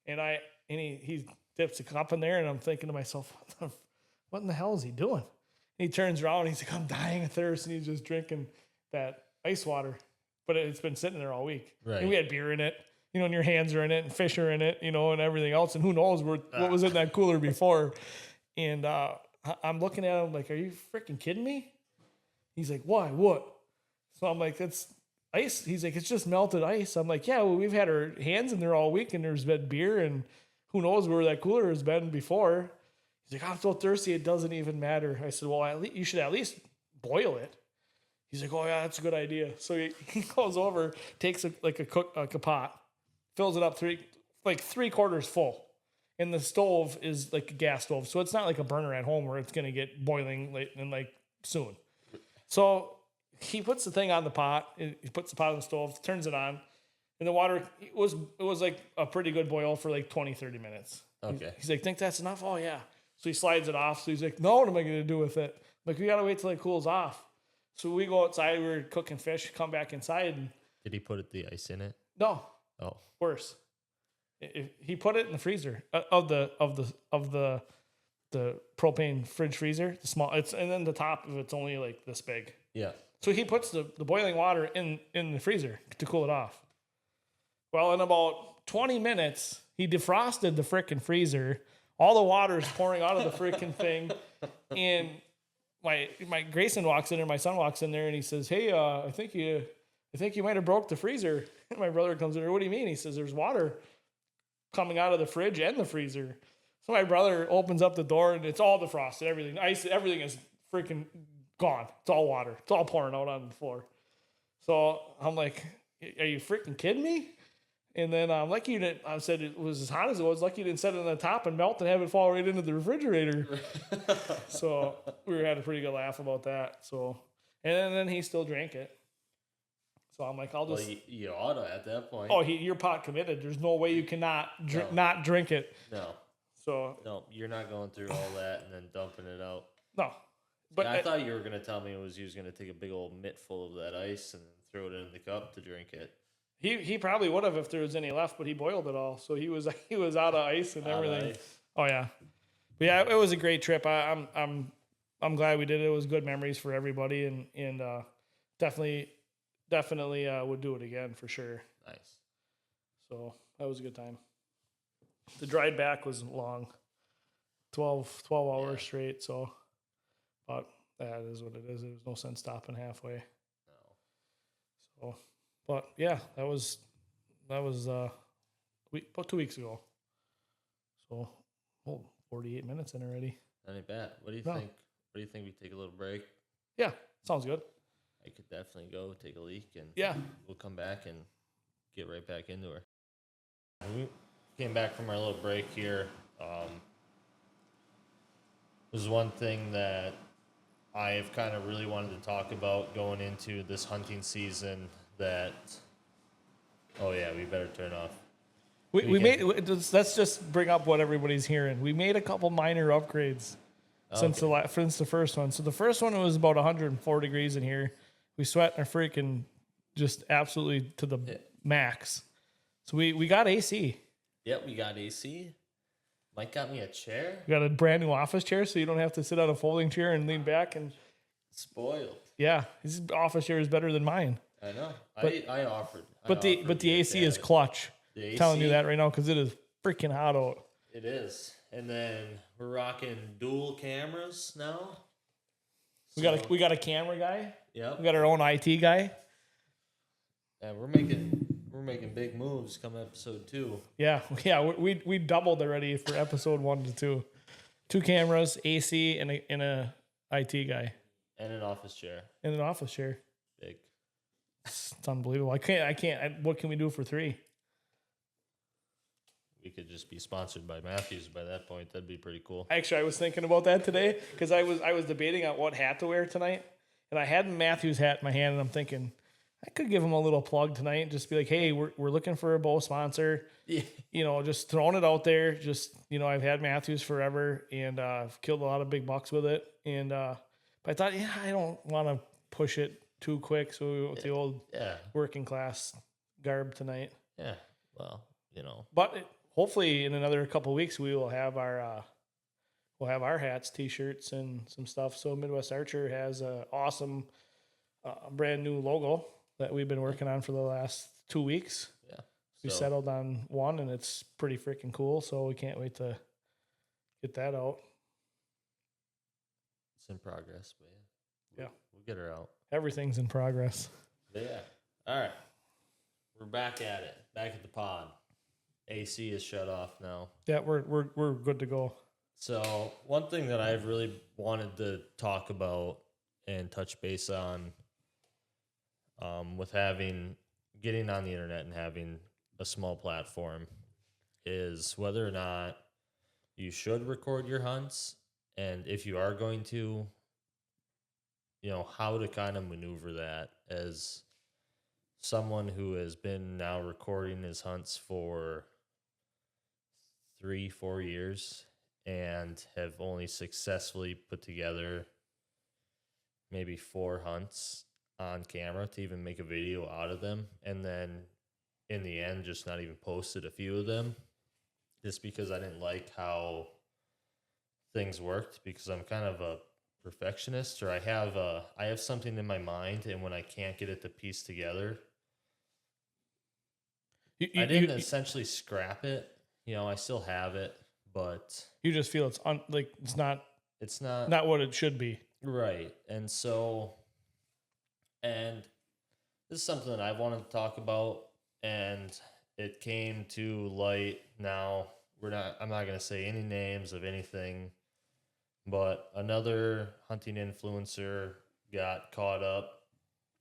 Speaker 2: and he dips the cup in there, and I'm thinking to myself, what in the hell is he doing? And he turns around, and he's like, I'm dying of thirst, and he's just drinking that ice water. but it's been sitting there all week.
Speaker 1: Right.
Speaker 2: And we had beer in it, and your hands are in it, and fish are in it, and everything else. And who knows what was in that cooler before. And I'm looking at him like, are you freaking kidding me? He's like, why? What? So I'm like, it's ice. He's like, it's just melted ice. I'm like, yeah, well, we've had our hands in there all week, and there's been beer, and who knows where that cooler has been before. He's like, I'm so thirsty, it doesn't even matter. I said, well, you should at least boil it. He's like, oh, yeah, that's a good idea. So he goes over, takes a pot, fills it up three-quarters full. And the stove is like a gas stove. So it's not like a burner at home where it's going to get boiling soon. So he puts the thing on the pot. He puts the pot on the stove, turns it on. And the water, it was like a pretty good boil for like 20, 30 minutes.
Speaker 1: Okay.
Speaker 2: He's like, think that's enough? Oh, yeah. So he slides it off. So he's like, no, what am I going to do with it? I'm like, we got to wait till it cools off. So we go outside. We were cooking fish, come back inside. And
Speaker 1: did he put the ice in it?
Speaker 2: No.
Speaker 1: Oh.
Speaker 2: Worse. He put it in the freezer of the propane fridge freezer, the small. And then the top of it's only like this big.
Speaker 1: Yeah.
Speaker 2: So he puts the boiling water in the freezer to cool it off. Well, in about 20 minutes, he defrosted the frickin' freezer. All the water is pouring out of the frickin' thing, and my Grayson walks in there. My son walks in there, and he says, "Hey, I think you might have broke the freezer." And my brother comes in there. What do you mean? He says, "There's water coming out of the fridge and the freezer." So my brother opens up the door, and it's all defrosted. Everything, ice, everything is freaking gone. It's all water. It's all pouring out on the floor. So I'm like, "Are you freaking kidding me?" And then lucky you didn't. I said it was as hot as it was. Lucky you didn't set it on the top and melt and have it fall right into the refrigerator. So we had a pretty good laugh about that. So and then he still drank it. So I'm like, I'll just.
Speaker 1: Well, you ought to at that point.
Speaker 2: Oh, you're pot committed. There's no way you cannot not drink it.
Speaker 1: No.
Speaker 2: So
Speaker 1: no, you're not going through all that and then dumping it out.
Speaker 2: No, but
Speaker 1: I thought you were gonna tell me he was gonna take a big old mitt full of that ice and throw it in the cup to drink it.
Speaker 2: He probably would have if there was any left, but he boiled it all, so he was out of ice and everything. Ice. Oh yeah, but yeah, it was a great trip. I'm glad we did it. It was good memories for everybody, and definitely would do it again for sure.
Speaker 1: Nice.
Speaker 2: So that was a good time. The drive back was long, 12 hours straight. So, but that is what it is. There was no sense stopping halfway.
Speaker 1: No.
Speaker 2: So. But yeah, that was about 2 weeks ago. So, 48 minutes in already.
Speaker 1: Not ain't bad. What do you think? What do you think we take a little break?
Speaker 2: Yeah, sounds good.
Speaker 1: I could definitely go take a leak, and we'll come back and get right back into her. We came back from our little break here. There's one thing that I've kind of really wanted to talk about going into this hunting season. We better turn off.
Speaker 2: Let's just bring up what everybody's hearing. We made a couple minor upgrades since the first one. So the first one was about 104 degrees in here. We sweat our freaking just absolutely to the max. So we got AC.
Speaker 1: Yep, we got AC. Mike got me a chair.
Speaker 2: We got a brand new office chair, so you don't have to sit on a folding chair and lean back and
Speaker 1: spoiled.
Speaker 2: Yeah, his office chair is better than mine.
Speaker 1: I know. I offered.
Speaker 2: But the AC is clutch. The AC, telling you that right now because it is freaking hot out.
Speaker 1: It is. And then we're rocking dual cameras now.
Speaker 2: We got a camera guy.
Speaker 1: Yeah.
Speaker 2: We got our own IT guy.
Speaker 1: Yeah, we're making big moves come episode 2.
Speaker 2: Yeah. We doubled already for episode 1 to 2. 2 cameras, AC, and a IT guy.
Speaker 1: And an office chair.
Speaker 2: Big. It's unbelievable. I can't. What can we do for 3?
Speaker 1: We could just be sponsored by Matthews by that point. That'd be pretty cool.
Speaker 2: Actually, I was thinking about that today because I was debating on what hat to wear tonight, and I had Matthews hat in my hand, and I'm thinking I could give him a little plug tonight and just be like, hey, we're looking for a bow sponsor. Yeah. Just throwing it out there. Just I've had Matthews forever, and I've killed a lot of big bucks with it, and but I thought, I don't want to push it too quick, so we went with the old working class garb tonight.
Speaker 1: Yeah, well,
Speaker 2: But hopefully in another couple of weeks we will have our hats, t-shirts, and some stuff. So Midwest Archer has a awesome brand new logo that we've been working on for the last 2 weeks.
Speaker 1: Yeah.
Speaker 2: We
Speaker 1: So,
Speaker 2: settled on one, and it's pretty freaking cool. So we can't wait to get that out.
Speaker 1: it's in progress, but
Speaker 2: Yeah.
Speaker 1: we'll get her out.
Speaker 2: Everything's in progress.
Speaker 1: But yeah. All right. We're back at it. Back at the pod. AC is shut off now.
Speaker 2: Yeah, we're good to go.
Speaker 1: So one thing that I've really wanted to talk about and touch base on, with getting on the internet and having a small platform, is whether or not you should record your hunts, and if you are going to, how to kind of maneuver that as someone who has been now recording his hunts for 3-4 years and have only successfully put together maybe 4 hunts on camera to even make a video out of them, and then in the end just not even posted a few of them, just because I didn't like how things worked, because I'm kind of a perfectionist, or I have something in my mind, and when I can't get it to piece together, I didn't essentially scrap it. I still have it, but
Speaker 2: you just feel it's
Speaker 1: it's not
Speaker 2: not what it should be.
Speaker 1: right. And so, and this is something that I wanted to talk about, and it came to light. Now I'm not going to say any names of anything, but another hunting influencer got caught up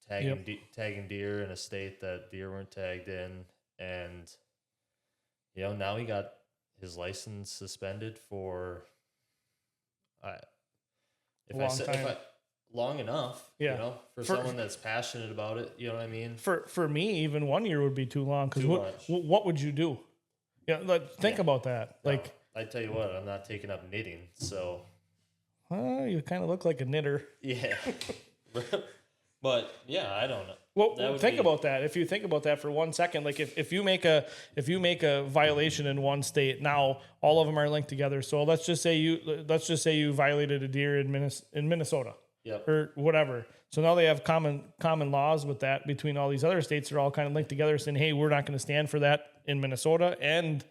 Speaker 1: tagging deer in a state that deer weren't tagged in. And, now he got his license suspended for, long enough,
Speaker 2: Yeah.
Speaker 1: for someone that's passionate about it, you know what I mean?
Speaker 2: For me, even 1 year would be too long. Because
Speaker 1: much.
Speaker 2: what would you do? Yeah, think about that.
Speaker 1: No, I tell you what, I'm not taking up knitting, so
Speaker 2: you kind of look like a knitter.
Speaker 1: yeah. But yeah, I don't know.
Speaker 2: Well, think about that. If you think about that for 1 second, like if you make a violation in one state, now all of them are linked together. So let's just say you violated a deer in Minnesota,
Speaker 1: yep,
Speaker 2: or whatever. So now they have common laws with that between all these other states. They're all kind of linked together, saying, "Hey, we're not going to stand for that in Minnesota and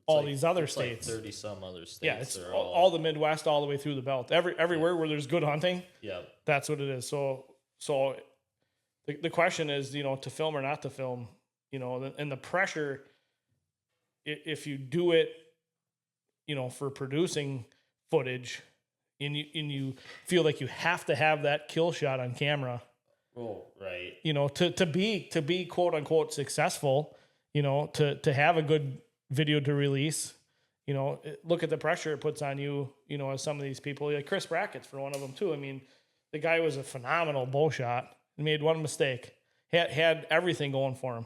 Speaker 2: all these other states."
Speaker 1: 30 some other states.
Speaker 2: Yeah, it's all the Midwest, all the way through the belt. Everywhere where there's good hunting.
Speaker 1: Yeah,
Speaker 2: that's what it is. So the question is, to film or not to film, and the pressure, if you do it, for producing footage, and you feel like you have to have that kill shot on camera.
Speaker 1: Oh, right.
Speaker 2: To be quote unquote successful, to have a good video to release, look at the pressure it puts on you, as some of these people, like Chris Brackett's for one of them too. I mean, the guy was a phenomenal bow shot. He made one mistake. Had everything going for him.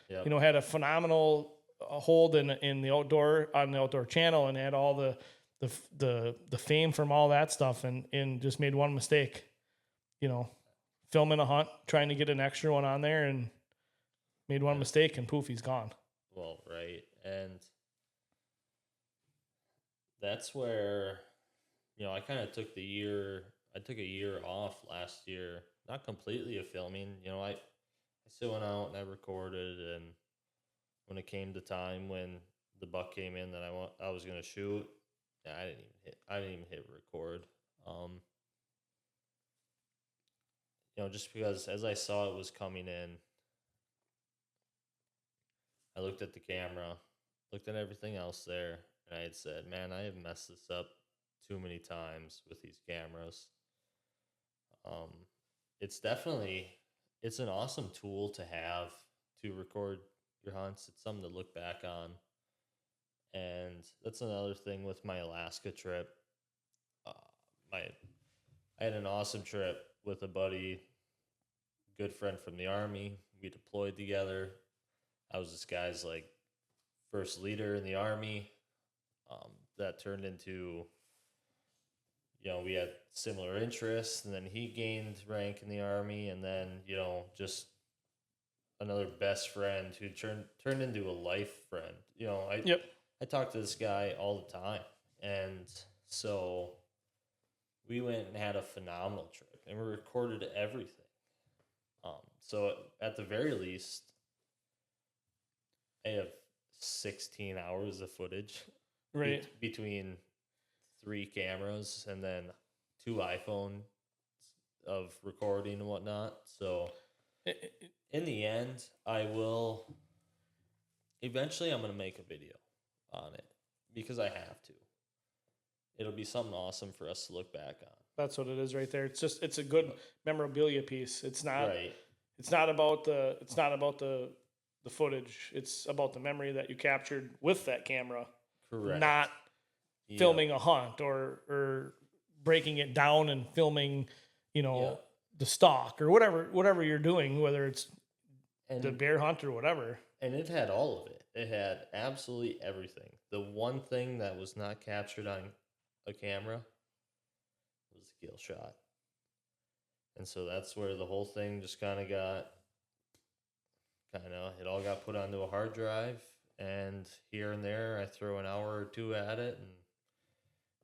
Speaker 1: Yep.
Speaker 2: Had a phenomenal hold in the outdoor channel, and had all the fame from all that stuff, and just made one mistake. Filming a hunt, trying to get an extra one on there, and made one mistake, and poof, he's gone.
Speaker 1: Well, right, and that's where I kind of took a year off last year. Not completely of filming, I still went out and I recorded, and when it came to time when the buck came in that I was gonna shoot, I didn't even hit record. Just because as I saw it was coming in, I looked at the camera, looked at everything else there, and I had said, "Man, I have messed this up too many times with these cameras." It's an awesome tool to have to record your hunts. It's something to look back on. And that's another thing with my Alaska trip. I had an awesome trip with a buddy, good friend from the Army. We deployed together. I was this guy's first leader in the Army. That turned into, we had similar interests, and then he gained rank in the Army, and then, just another best friend who turned into a life friend. I talk to this guy all the time. And so we went and had a phenomenal trip, and we recorded everything. So at the very least, I have 16 hours of footage
Speaker 2: Right.
Speaker 1: between 3 cameras and then 2 iPhone of recording and whatnot. So in the end, I will eventually I'm going to make a video on it because I have to. It'll be something awesome for us to look back on.
Speaker 2: That's what it is right there. It's a good memorabilia piece. It's not
Speaker 1: Right.
Speaker 2: it's not about the footage. It's about the memory that you captured with that camera.
Speaker 1: Correct.
Speaker 2: Not filming a hunt or breaking it down and filming, the stock or whatever you're doing, whether it's the bear hunt or whatever.
Speaker 1: And it had all of it. It had absolutely everything. The one thing that was not captured on a camera was the gill shot. And so that's where the whole thing just it all got put onto a hard drive. And here and there, I throw an hour or 2 at it. And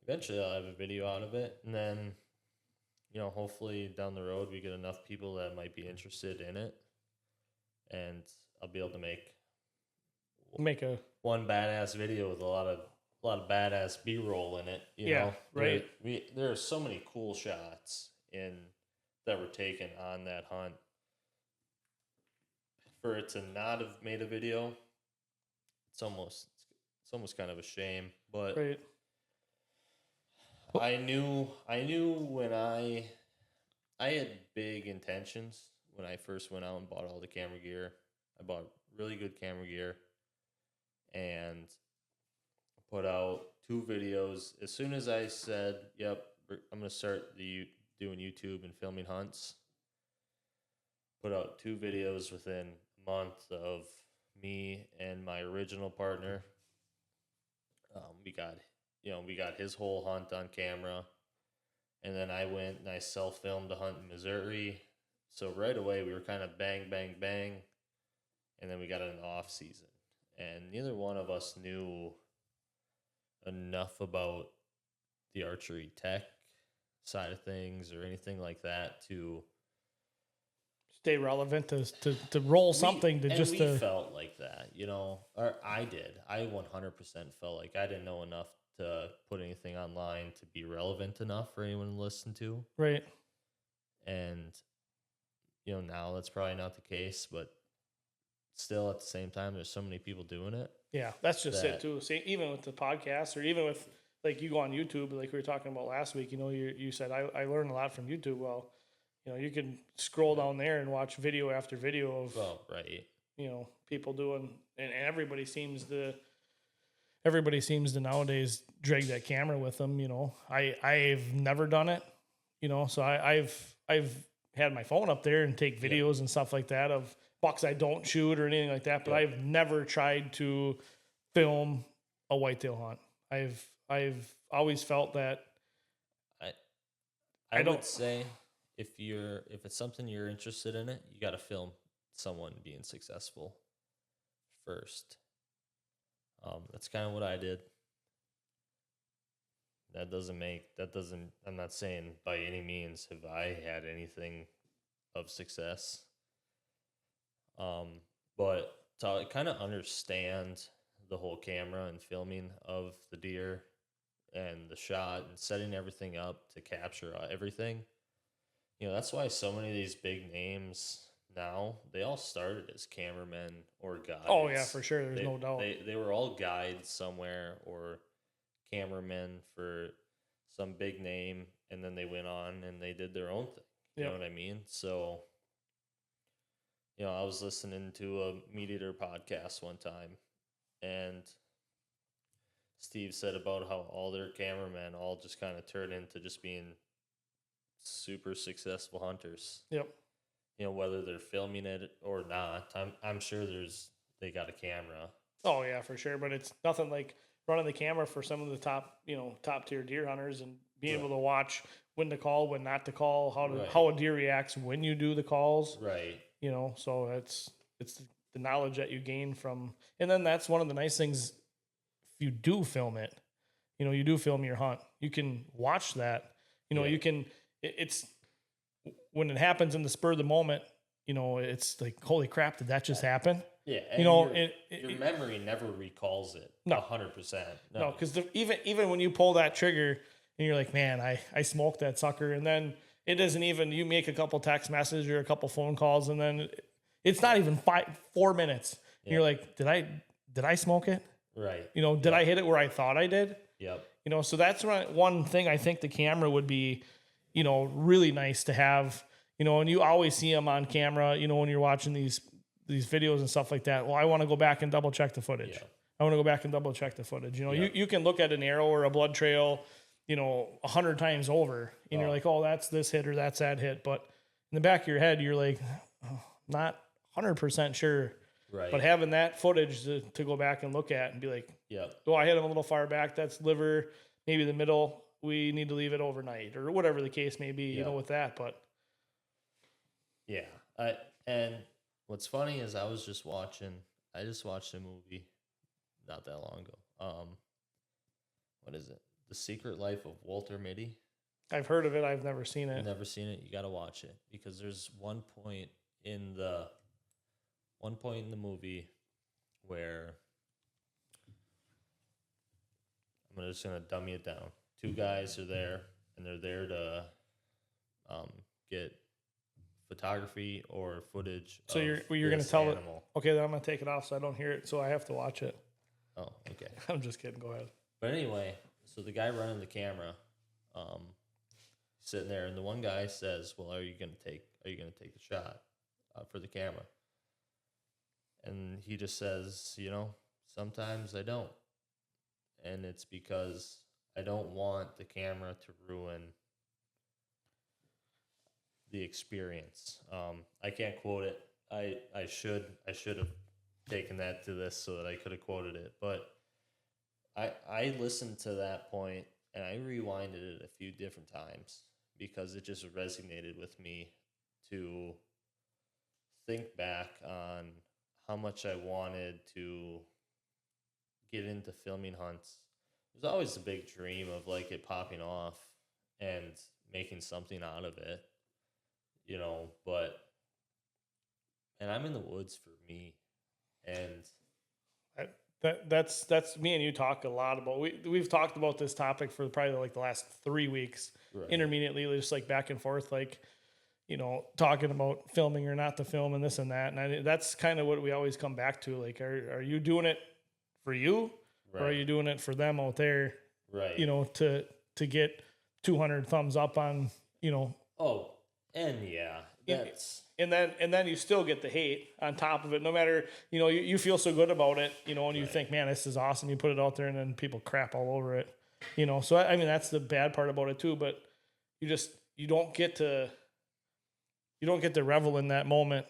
Speaker 1: eventually I'll have a video out of it. And then, hopefully down the road, we get enough people that might be interested in it. And I'll be able to make one badass video with a lot of badass B-roll in it. You know?
Speaker 2: Right.
Speaker 1: There are so many cool shots that were taken on that hunt. For it to not have made a video, it's almost kind of a shame. But
Speaker 2: right.
Speaker 1: I knew when I had big intentions when I first went out and bought all the camera gear. I bought really good camera gear and put out 2 videos. As soon as I said, yep, I'm going to start doing YouTube and filming hunts, put out 2 videos within a month of me and my original partner. We got his whole hunt on camera. And then I went and I self-filmed a hunt in Missouri. So right away we were kind of bang, bang, bang. And then we got an off season. And neither one of us knew enough about the archery tech side of things or anything like that to
Speaker 2: stay relevant, to roll something
Speaker 1: we felt like that, or I did. I 100% felt like I didn't know enough to put anything online to be relevant enough for anyone to listen to.
Speaker 2: Right.
Speaker 1: And, now that's probably not the case, but still at the same time, there's so many people doing it.
Speaker 2: Yeah, that's just it too. See, even with the podcast or even with, like, you go on YouTube, like we were talking about last week, you said, I learned a lot from YouTube. Well, you can scroll down there and watch video after video of,
Speaker 1: right.
Speaker 2: People doing, and everybody seems to nowadays drag that camera with them. I've never done it, so I've had my phone up there and take videos and stuff like that of bucks I don't shoot or anything like that, but I've never tried to film a whitetail hunt. I've always felt that
Speaker 1: I would say if it's something you're interested in it, you got to film someone being successful first. That's kind of what I did. I'm not saying by any means have I had anything of success. But to kind of understand the whole camera and filming of the deer and the shot and setting everything up to capture everything, that's why so many of these big names now, they all started as cameramen or guides.
Speaker 2: Oh yeah, for sure. There's no doubt.
Speaker 1: They were all guides somewhere or cameramen for some big name, and then they went on and they did their own thing. You know what I mean? So, I was listening to a Meat Eater podcast one time, and Steve said about how all their cameramen all just kind of turned into just being super successful hunters.
Speaker 2: Yep.
Speaker 1: Whether they're filming it or not, I'm sure they got a camera.
Speaker 2: Oh yeah, for sure. But it's nothing like running the camera for some of the top tier deer hunters and being able to watch when to call, when not to call, how a deer reacts when you do the calls.
Speaker 1: Right.
Speaker 2: So it's the knowledge that you gain from, and then that's one of the nice things. If you do film it, you do film your hunt, you can watch that. You can. It's when it happens in the spur of the moment. it's like, holy crap, did that just happen?
Speaker 1: Yeah,
Speaker 2: You
Speaker 1: and
Speaker 2: know,
Speaker 1: your memory never recalls it.
Speaker 2: No.
Speaker 1: 100%.
Speaker 2: no, because even when you pull that trigger and you're like, man, I smoked that sucker, and then it doesn't even, you make a couple text messages or a couple phone calls, and then it's not even 4 minutes.
Speaker 1: Yeah.
Speaker 2: You're like, did I smoke it?
Speaker 1: Right.
Speaker 2: Did I hit it where I thought I did?
Speaker 1: Yep.
Speaker 2: So that's one thing I think the camera would be, really nice to have, and you always see them on camera, when you're watching these videos and stuff like that. Well, I want to go back and double check the footage.
Speaker 1: Yeah.
Speaker 2: I want to go back and double check the footage.
Speaker 1: Yeah.
Speaker 2: You can look at an arrow or a blood trail, 100 times over, and you're like, oh, that's this hit or that's that hit. But in the back of your head, you're like, oh, not 100% sure.
Speaker 1: Right.
Speaker 2: But having that footage to go back and look at and be like, oh, I hit him a little far back. That's liver, maybe the middle. We need to leave it overnight or whatever the case may be, with that. But
Speaker 1: yeah. And what's funny is I just watched a movie not that long ago. What is it? The Secret Life of Walter Mitty.
Speaker 2: I've heard of it. I've never seen it.
Speaker 1: Never seen it. You got to watch it because there's one point in the movie where I'm just gonna dummy it down. Two guys are there, and they're there to get photography or footage.
Speaker 2: So you're gonna tell it. Okay, then I'm gonna take it off so I don't hear it. So I have to watch it.
Speaker 1: Oh, okay.
Speaker 2: I'm just kidding. Go ahead.
Speaker 1: But anyway, so the guy running the camera, sitting there, and the one guy says, "Well, are you gonna take the shot for the camera?" And he just says, sometimes I don't. And it's because I don't want the camera to ruin the experience. I can't quote it. I should have taken that to this so that I could have quoted it. But I listened to that point and I rewinded it a few different times because it just resonated with me to think back on how much I wanted to get into filming hunts. It was always a big dream of like it popping off and making something out of it, but and I'm in the woods for me. And
Speaker 2: that's me and you talk a lot about. We've talked about this topic for probably like the last 3 weeks, right. Intermittently, just like back and forth, like, talking about filming or not to film and this and that. And that's kind of what we always come back to. Like, are you doing it for you, right, or are you doing it for them out there?
Speaker 1: Right.
Speaker 2: To get 200 thumbs up on,
Speaker 1: Oh, and yeah, that's.
Speaker 2: And then you still get the hate on top of it. No matter, you feel so good about it, and right. You think, man, this is awesome. You put it out there and then people crap all over it, So, I mean, that's the bad part about it too. But you don't get to revel in that moment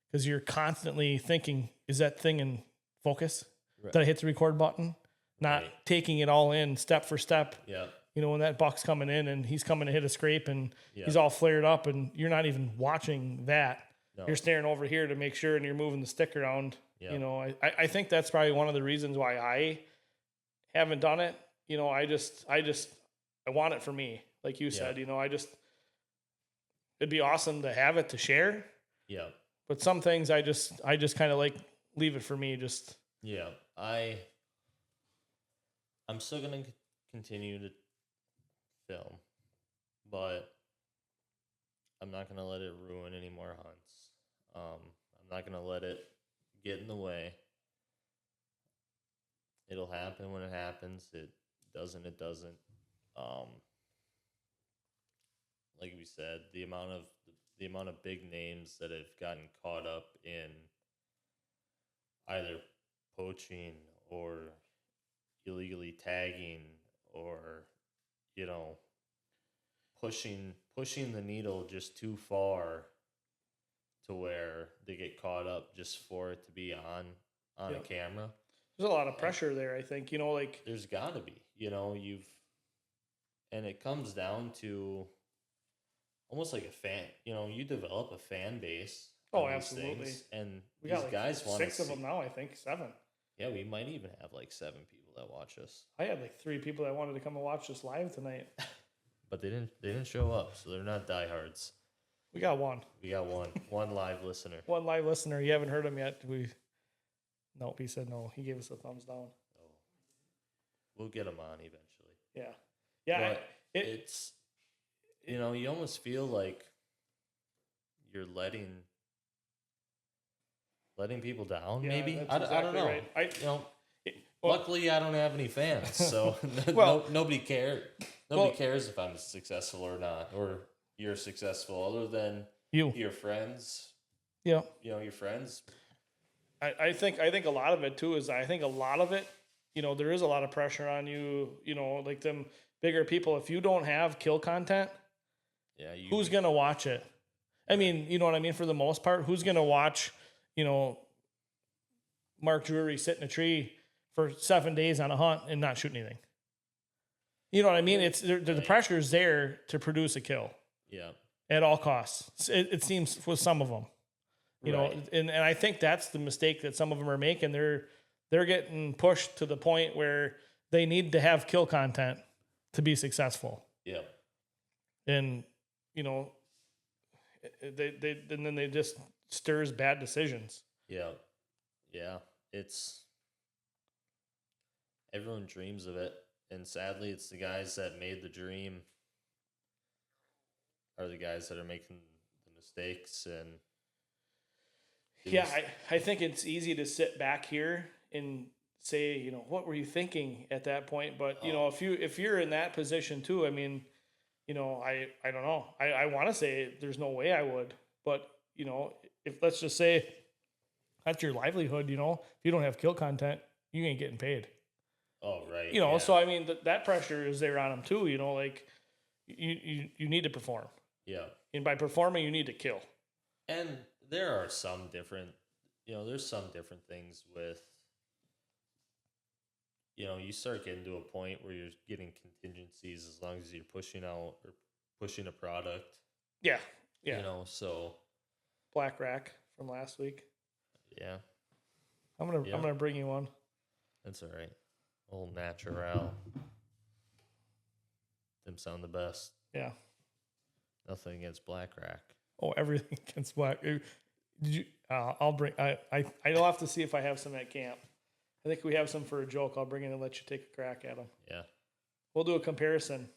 Speaker 2: because you're constantly thinking, is that thing in focus? Right. Did I hit the record button? Not right. Taking it all in step for step.
Speaker 1: Yeah.
Speaker 2: When that buck's coming in and he's coming to hit a scrape and he's all flared up and you're not even watching that. No. You're staring over here to make sure and you're moving the stick around. Yeah. I think that's probably one of the reasons why I haven't done it. I want it for me. Like you said, it'd be awesome to have it to share.
Speaker 1: Yeah.
Speaker 2: But some things I just kind of like leave it for me. Just.
Speaker 1: Yeah. I'm still going to continue to film, but I'm not going to let it ruin any more hunts. I'm not going to let it get in the way. It'll happen when it happens. It doesn't. Like we said, the amount of big names that have gotten caught up in either poaching or illegally tagging or pushing the needle just too far to where they get caught up just for it to be on a camera.
Speaker 2: There's a lot of pressure there, I think. Like
Speaker 1: there's got to be. And it comes down to almost like a fan. You develop a fan base.
Speaker 2: Oh, absolutely.
Speaker 1: Things, and
Speaker 2: we
Speaker 1: these
Speaker 2: got like
Speaker 1: guys want
Speaker 2: 6 of them now. I think 7.
Speaker 1: Yeah, we might even have like 7 people that watch us.
Speaker 2: I had like 3 people that wanted to come and watch us live tonight.
Speaker 1: But they didn't show up, so they're not diehards.
Speaker 2: We got one.
Speaker 1: We got one live listener.
Speaker 2: One live listener. You haven't heard him yet. Nope. He said no. He gave us a thumbs down.
Speaker 1: Oh. We'll get him on eventually.
Speaker 2: Yeah. Yeah.
Speaker 1: But it's, you almost feel like you're letting people down. Maybe I don't know.
Speaker 2: Right.
Speaker 1: Luckily, I don't have any fans, so nobody cares. Nobody cares if I'm successful or not, or you're successful, other than your friends.
Speaker 2: Yeah,
Speaker 1: your friends.
Speaker 2: I think a lot of it too is there is a lot of pressure on you. Like them bigger people. If you don't have kill content, who's gonna watch it? I mean, you know what I mean. For the most part, who's gonna watch? Mark Drury sit in a tree for 7 days on a hunt and not shoot anything. You know what I mean? It's the pressure is there to produce a kill.
Speaker 1: Yeah.
Speaker 2: At all costs. It seems with some of them. You know, and I think that's the mistake that some of them are making. They're getting pushed to the point where they need to have kill content to be successful.
Speaker 1: Yeah.
Speaker 2: And they just stirs bad decisions.
Speaker 1: Yeah. Yeah. It's everyone dreams of it, and sadly it's the guys that made the dream are the guys that are making the mistakes. And
Speaker 2: I think it's easy to sit back here and say, what were you thinking at that point? But if you're in that position too, I mean, I don't know. I want to say there's no way I would, but if let's just say that's your livelihood, if you don't have kill content, you ain't getting paid.
Speaker 1: Oh, right.
Speaker 2: So I mean that pressure is there on them too. Like you need to perform.
Speaker 1: Yeah.
Speaker 2: And by performing, you need to kill.
Speaker 1: And there are some different, there's some different things with, you start getting to a point where you're getting contingencies as long as you're pushing out or pushing a product.
Speaker 2: Yeah. Yeah.
Speaker 1: So.
Speaker 2: Black rack from last week.
Speaker 1: Yeah.
Speaker 2: I'm gonna bring you one.
Speaker 1: That's all right. Old natural. Them sound the best.
Speaker 2: Yeah.
Speaker 1: Nothing against black rack.
Speaker 2: Oh, everything against black. Did you? I'll bring. I'll have to see if I have some at camp. I think we have some for a joke. I'll bring in and let you take a crack at them.
Speaker 1: Yeah.
Speaker 2: We'll do a comparison.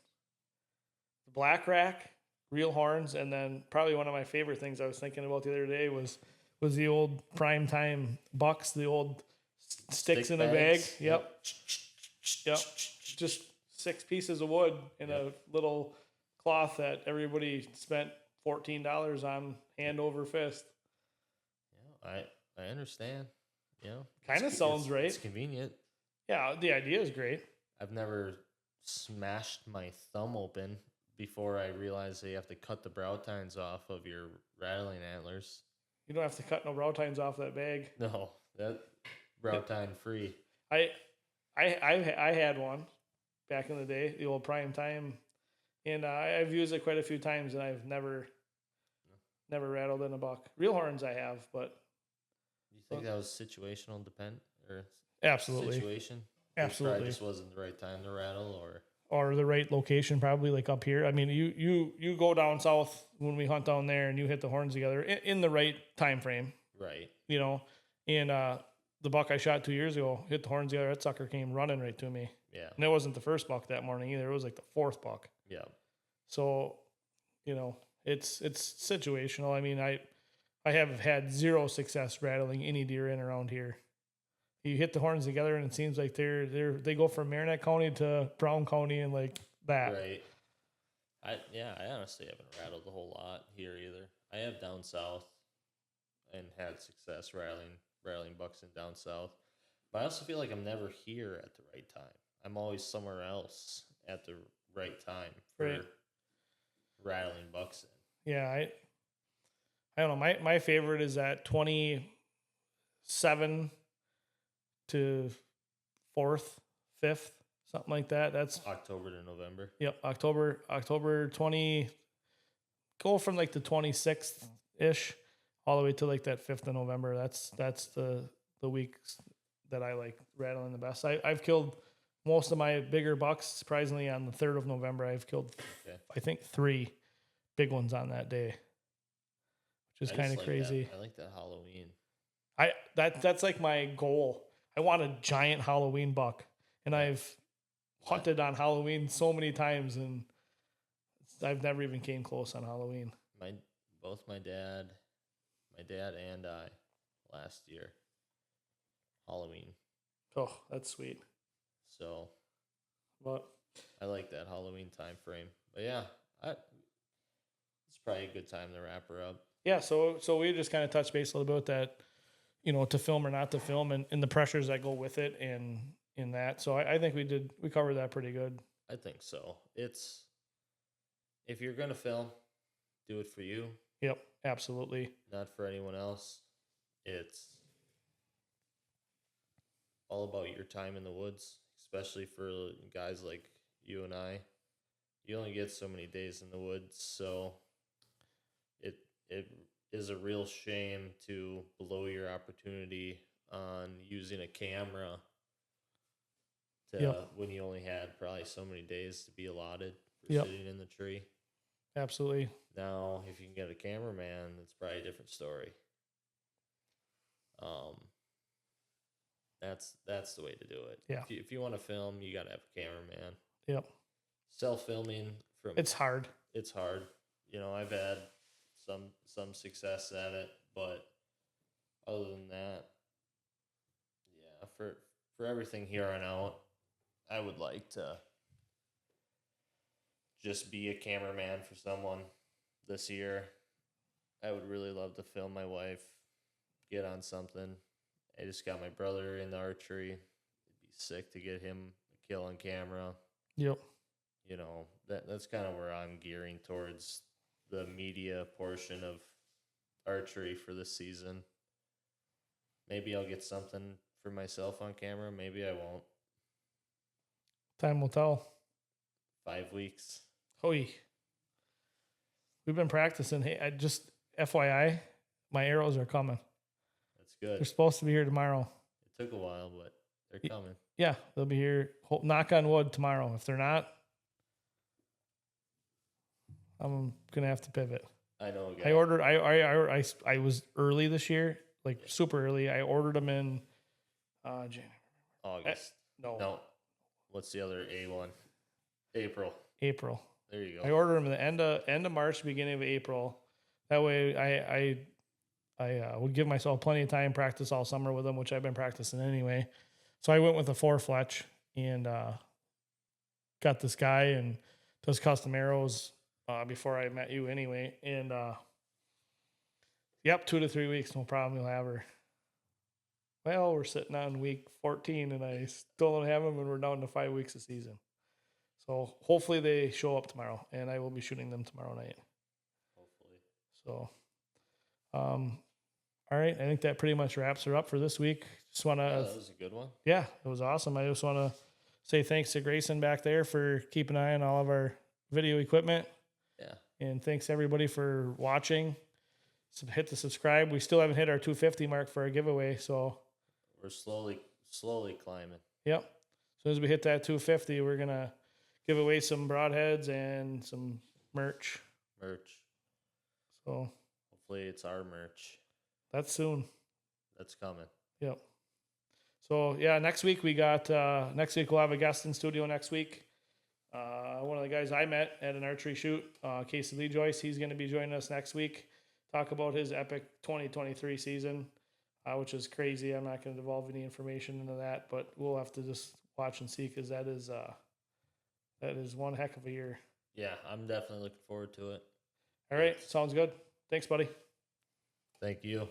Speaker 2: The black rack, real horns, and then probably one of my favorite things I was thinking about the other day was the old prime time bucks, the old sticks in a bag. Yep. Just 6 pieces of wood in a little cloth that everybody spent $14 on, hand over fist.
Speaker 1: Yeah, I understand.
Speaker 2: Kind of sounds right.
Speaker 1: It's convenient.
Speaker 2: Yeah, the idea is great.
Speaker 1: I've never smashed my thumb open before I realized that you have to cut the brow tines off of your rattling antlers.
Speaker 2: You don't have to cut no brow tines off that bag.
Speaker 1: No, that brow tine free.
Speaker 2: I had one back in the day, the old prime time, and I've used it quite a few times, and I've never rattled in a buck. Real horns I have, but
Speaker 1: you think that was situational depend or
Speaker 2: absolutely
Speaker 1: situation?
Speaker 2: Absolutely,
Speaker 1: probably just wasn't the right time to rattle,
Speaker 2: or the right location, probably like up here. I mean, you go down south when we hunt down there, and you hit the horns together in the right time frame,
Speaker 1: right?
Speaker 2: And the buck I shot 2 years ago hit the horns together. That sucker came running right to me.
Speaker 1: Yeah,
Speaker 2: and it wasn't the first buck that morning either. It was like the 4th buck.
Speaker 1: Yeah.
Speaker 2: So, it's situational. I mean, I have had zero success rattling any deer in around here. You hit the horns together, and it seems like they go from Marinette County to Brown County and like that.
Speaker 1: Right. I honestly haven't rattled a whole lot here either. I have down south and had success rattling bucks in down south. But I also feel like I'm never here at the right time. I'm always somewhere else at the right time for rattling bucks in.
Speaker 2: Yeah, I don't know. My favorite is at 27 to 4th, 5th, something like that. That's
Speaker 1: October to November.
Speaker 2: Yep, October 20. Go from like the 26th ish all the way to like that 5th of November. That's the weeks that I like rattling the best. I've killed most of my bigger bucks. Surprisingly, on the 3rd of November, I've killed I think 3 big ones on that day. is
Speaker 1: I
Speaker 2: kind
Speaker 1: just
Speaker 2: of
Speaker 1: like
Speaker 2: crazy.
Speaker 1: I like that Halloween.
Speaker 2: That's like my goal. I want a giant Halloween buck, and I've hunted on Halloween so many times, and I've never even came close on Halloween.
Speaker 1: Both my dad and I last year Halloween.
Speaker 2: Oh, that's sweet.
Speaker 1: So,
Speaker 2: But
Speaker 1: I like that Halloween time frame. But yeah, it's probably a good time to wrap her up.
Speaker 2: yeah, so we just kind of touched base a little bit with that, to film or not to film, and the pressures that go with it, and in that. So I think we covered that pretty good.
Speaker 1: I think so. It's if you're gonna film, do it for you,
Speaker 2: Yep, absolutely.
Speaker 1: not for anyone else. It's all about your time in the woods, especially for guys like you and I. You only get so many days in the woods, so it is a real shame to blow your opportunity on using a camera when you only had probably so many days to be allotted for sitting in the tree.
Speaker 2: Absolutely.
Speaker 1: Now, if you can get a cameraman, it's probably a different story. That's the way to do it.
Speaker 2: Yeah.
Speaker 1: If you want to film, you got to have a cameraman.
Speaker 2: Yep.
Speaker 1: Self-filming
Speaker 2: it's hard.
Speaker 1: It's hard. I've had some success at it, but other than that, yeah, for everything here on out, I would like to just be a cameraman for someone this year. I would really love to film my wife get on something. I just got my brother into archery. It'd be sick to get him a kill on camera.
Speaker 2: Yep.
Speaker 1: That's kind of where I'm gearing towards the media portion of archery for this season. Maybe I'll get something for myself on camera. Maybe I won't.
Speaker 2: Time will tell.
Speaker 1: 5 weeks.
Speaker 2: We've been practicing. Hey, FYI, my arrows are coming.
Speaker 1: That's good.
Speaker 2: They're supposed to be here tomorrow.
Speaker 1: It took a while, but they're coming.
Speaker 2: Yeah, they'll be here. Knock on wood tomorrow. If they're not, I'm gonna have to pivot.
Speaker 1: I know.
Speaker 2: I ordered. I was early this year, super early. I ordered them in January.
Speaker 1: August. No. What's the other A one? April. There you go.
Speaker 2: I ordered them in the end of March, beginning of April. That way, I would give myself plenty of time, practice all summer with them, which I've been practicing anyway. So I went with a 4-fletch and got this guy and does custom arrows before I met you anyway. And 2 to 3 weeks, no problem. You'll have her. Well, we're sitting on week 14 and I still don't have them, and we're down to 5 weeks of season. So hopefully they show up tomorrow, and I will be shooting them tomorrow night.
Speaker 1: Hopefully.
Speaker 2: So, all right. I think that pretty much wraps her up for this week. Just want to.
Speaker 1: Yeah, that was a good one.
Speaker 2: Yeah, it was awesome. I just want to say thanks to Grayson back there for keeping an eye on all of our video equipment.
Speaker 1: Yeah.
Speaker 2: And thanks everybody for watching. So hit the subscribe. We still haven't hit our 250 mark for our giveaway, so
Speaker 1: we're slowly climbing.
Speaker 2: Yep. As soon as we hit that 250, we're gonna give away some broadheads and some merch. So
Speaker 1: hopefully it's our merch.
Speaker 2: That's soon.
Speaker 1: That's coming.
Speaker 2: Yep. So yeah, next week we'll have a guest in studio next week. One of the guys I met at an archery shoot, Casey Lee Joyce, he's going to be joining us next week. Talk about his epic 2023 season, which is crazy. I'm not going to divulge any information into that, but we'll have to just watch and see, because that is one heck of a year.
Speaker 1: Yeah, I'm definitely looking forward to it.
Speaker 2: All right, sounds good. Thanks, buddy.
Speaker 1: Thank you.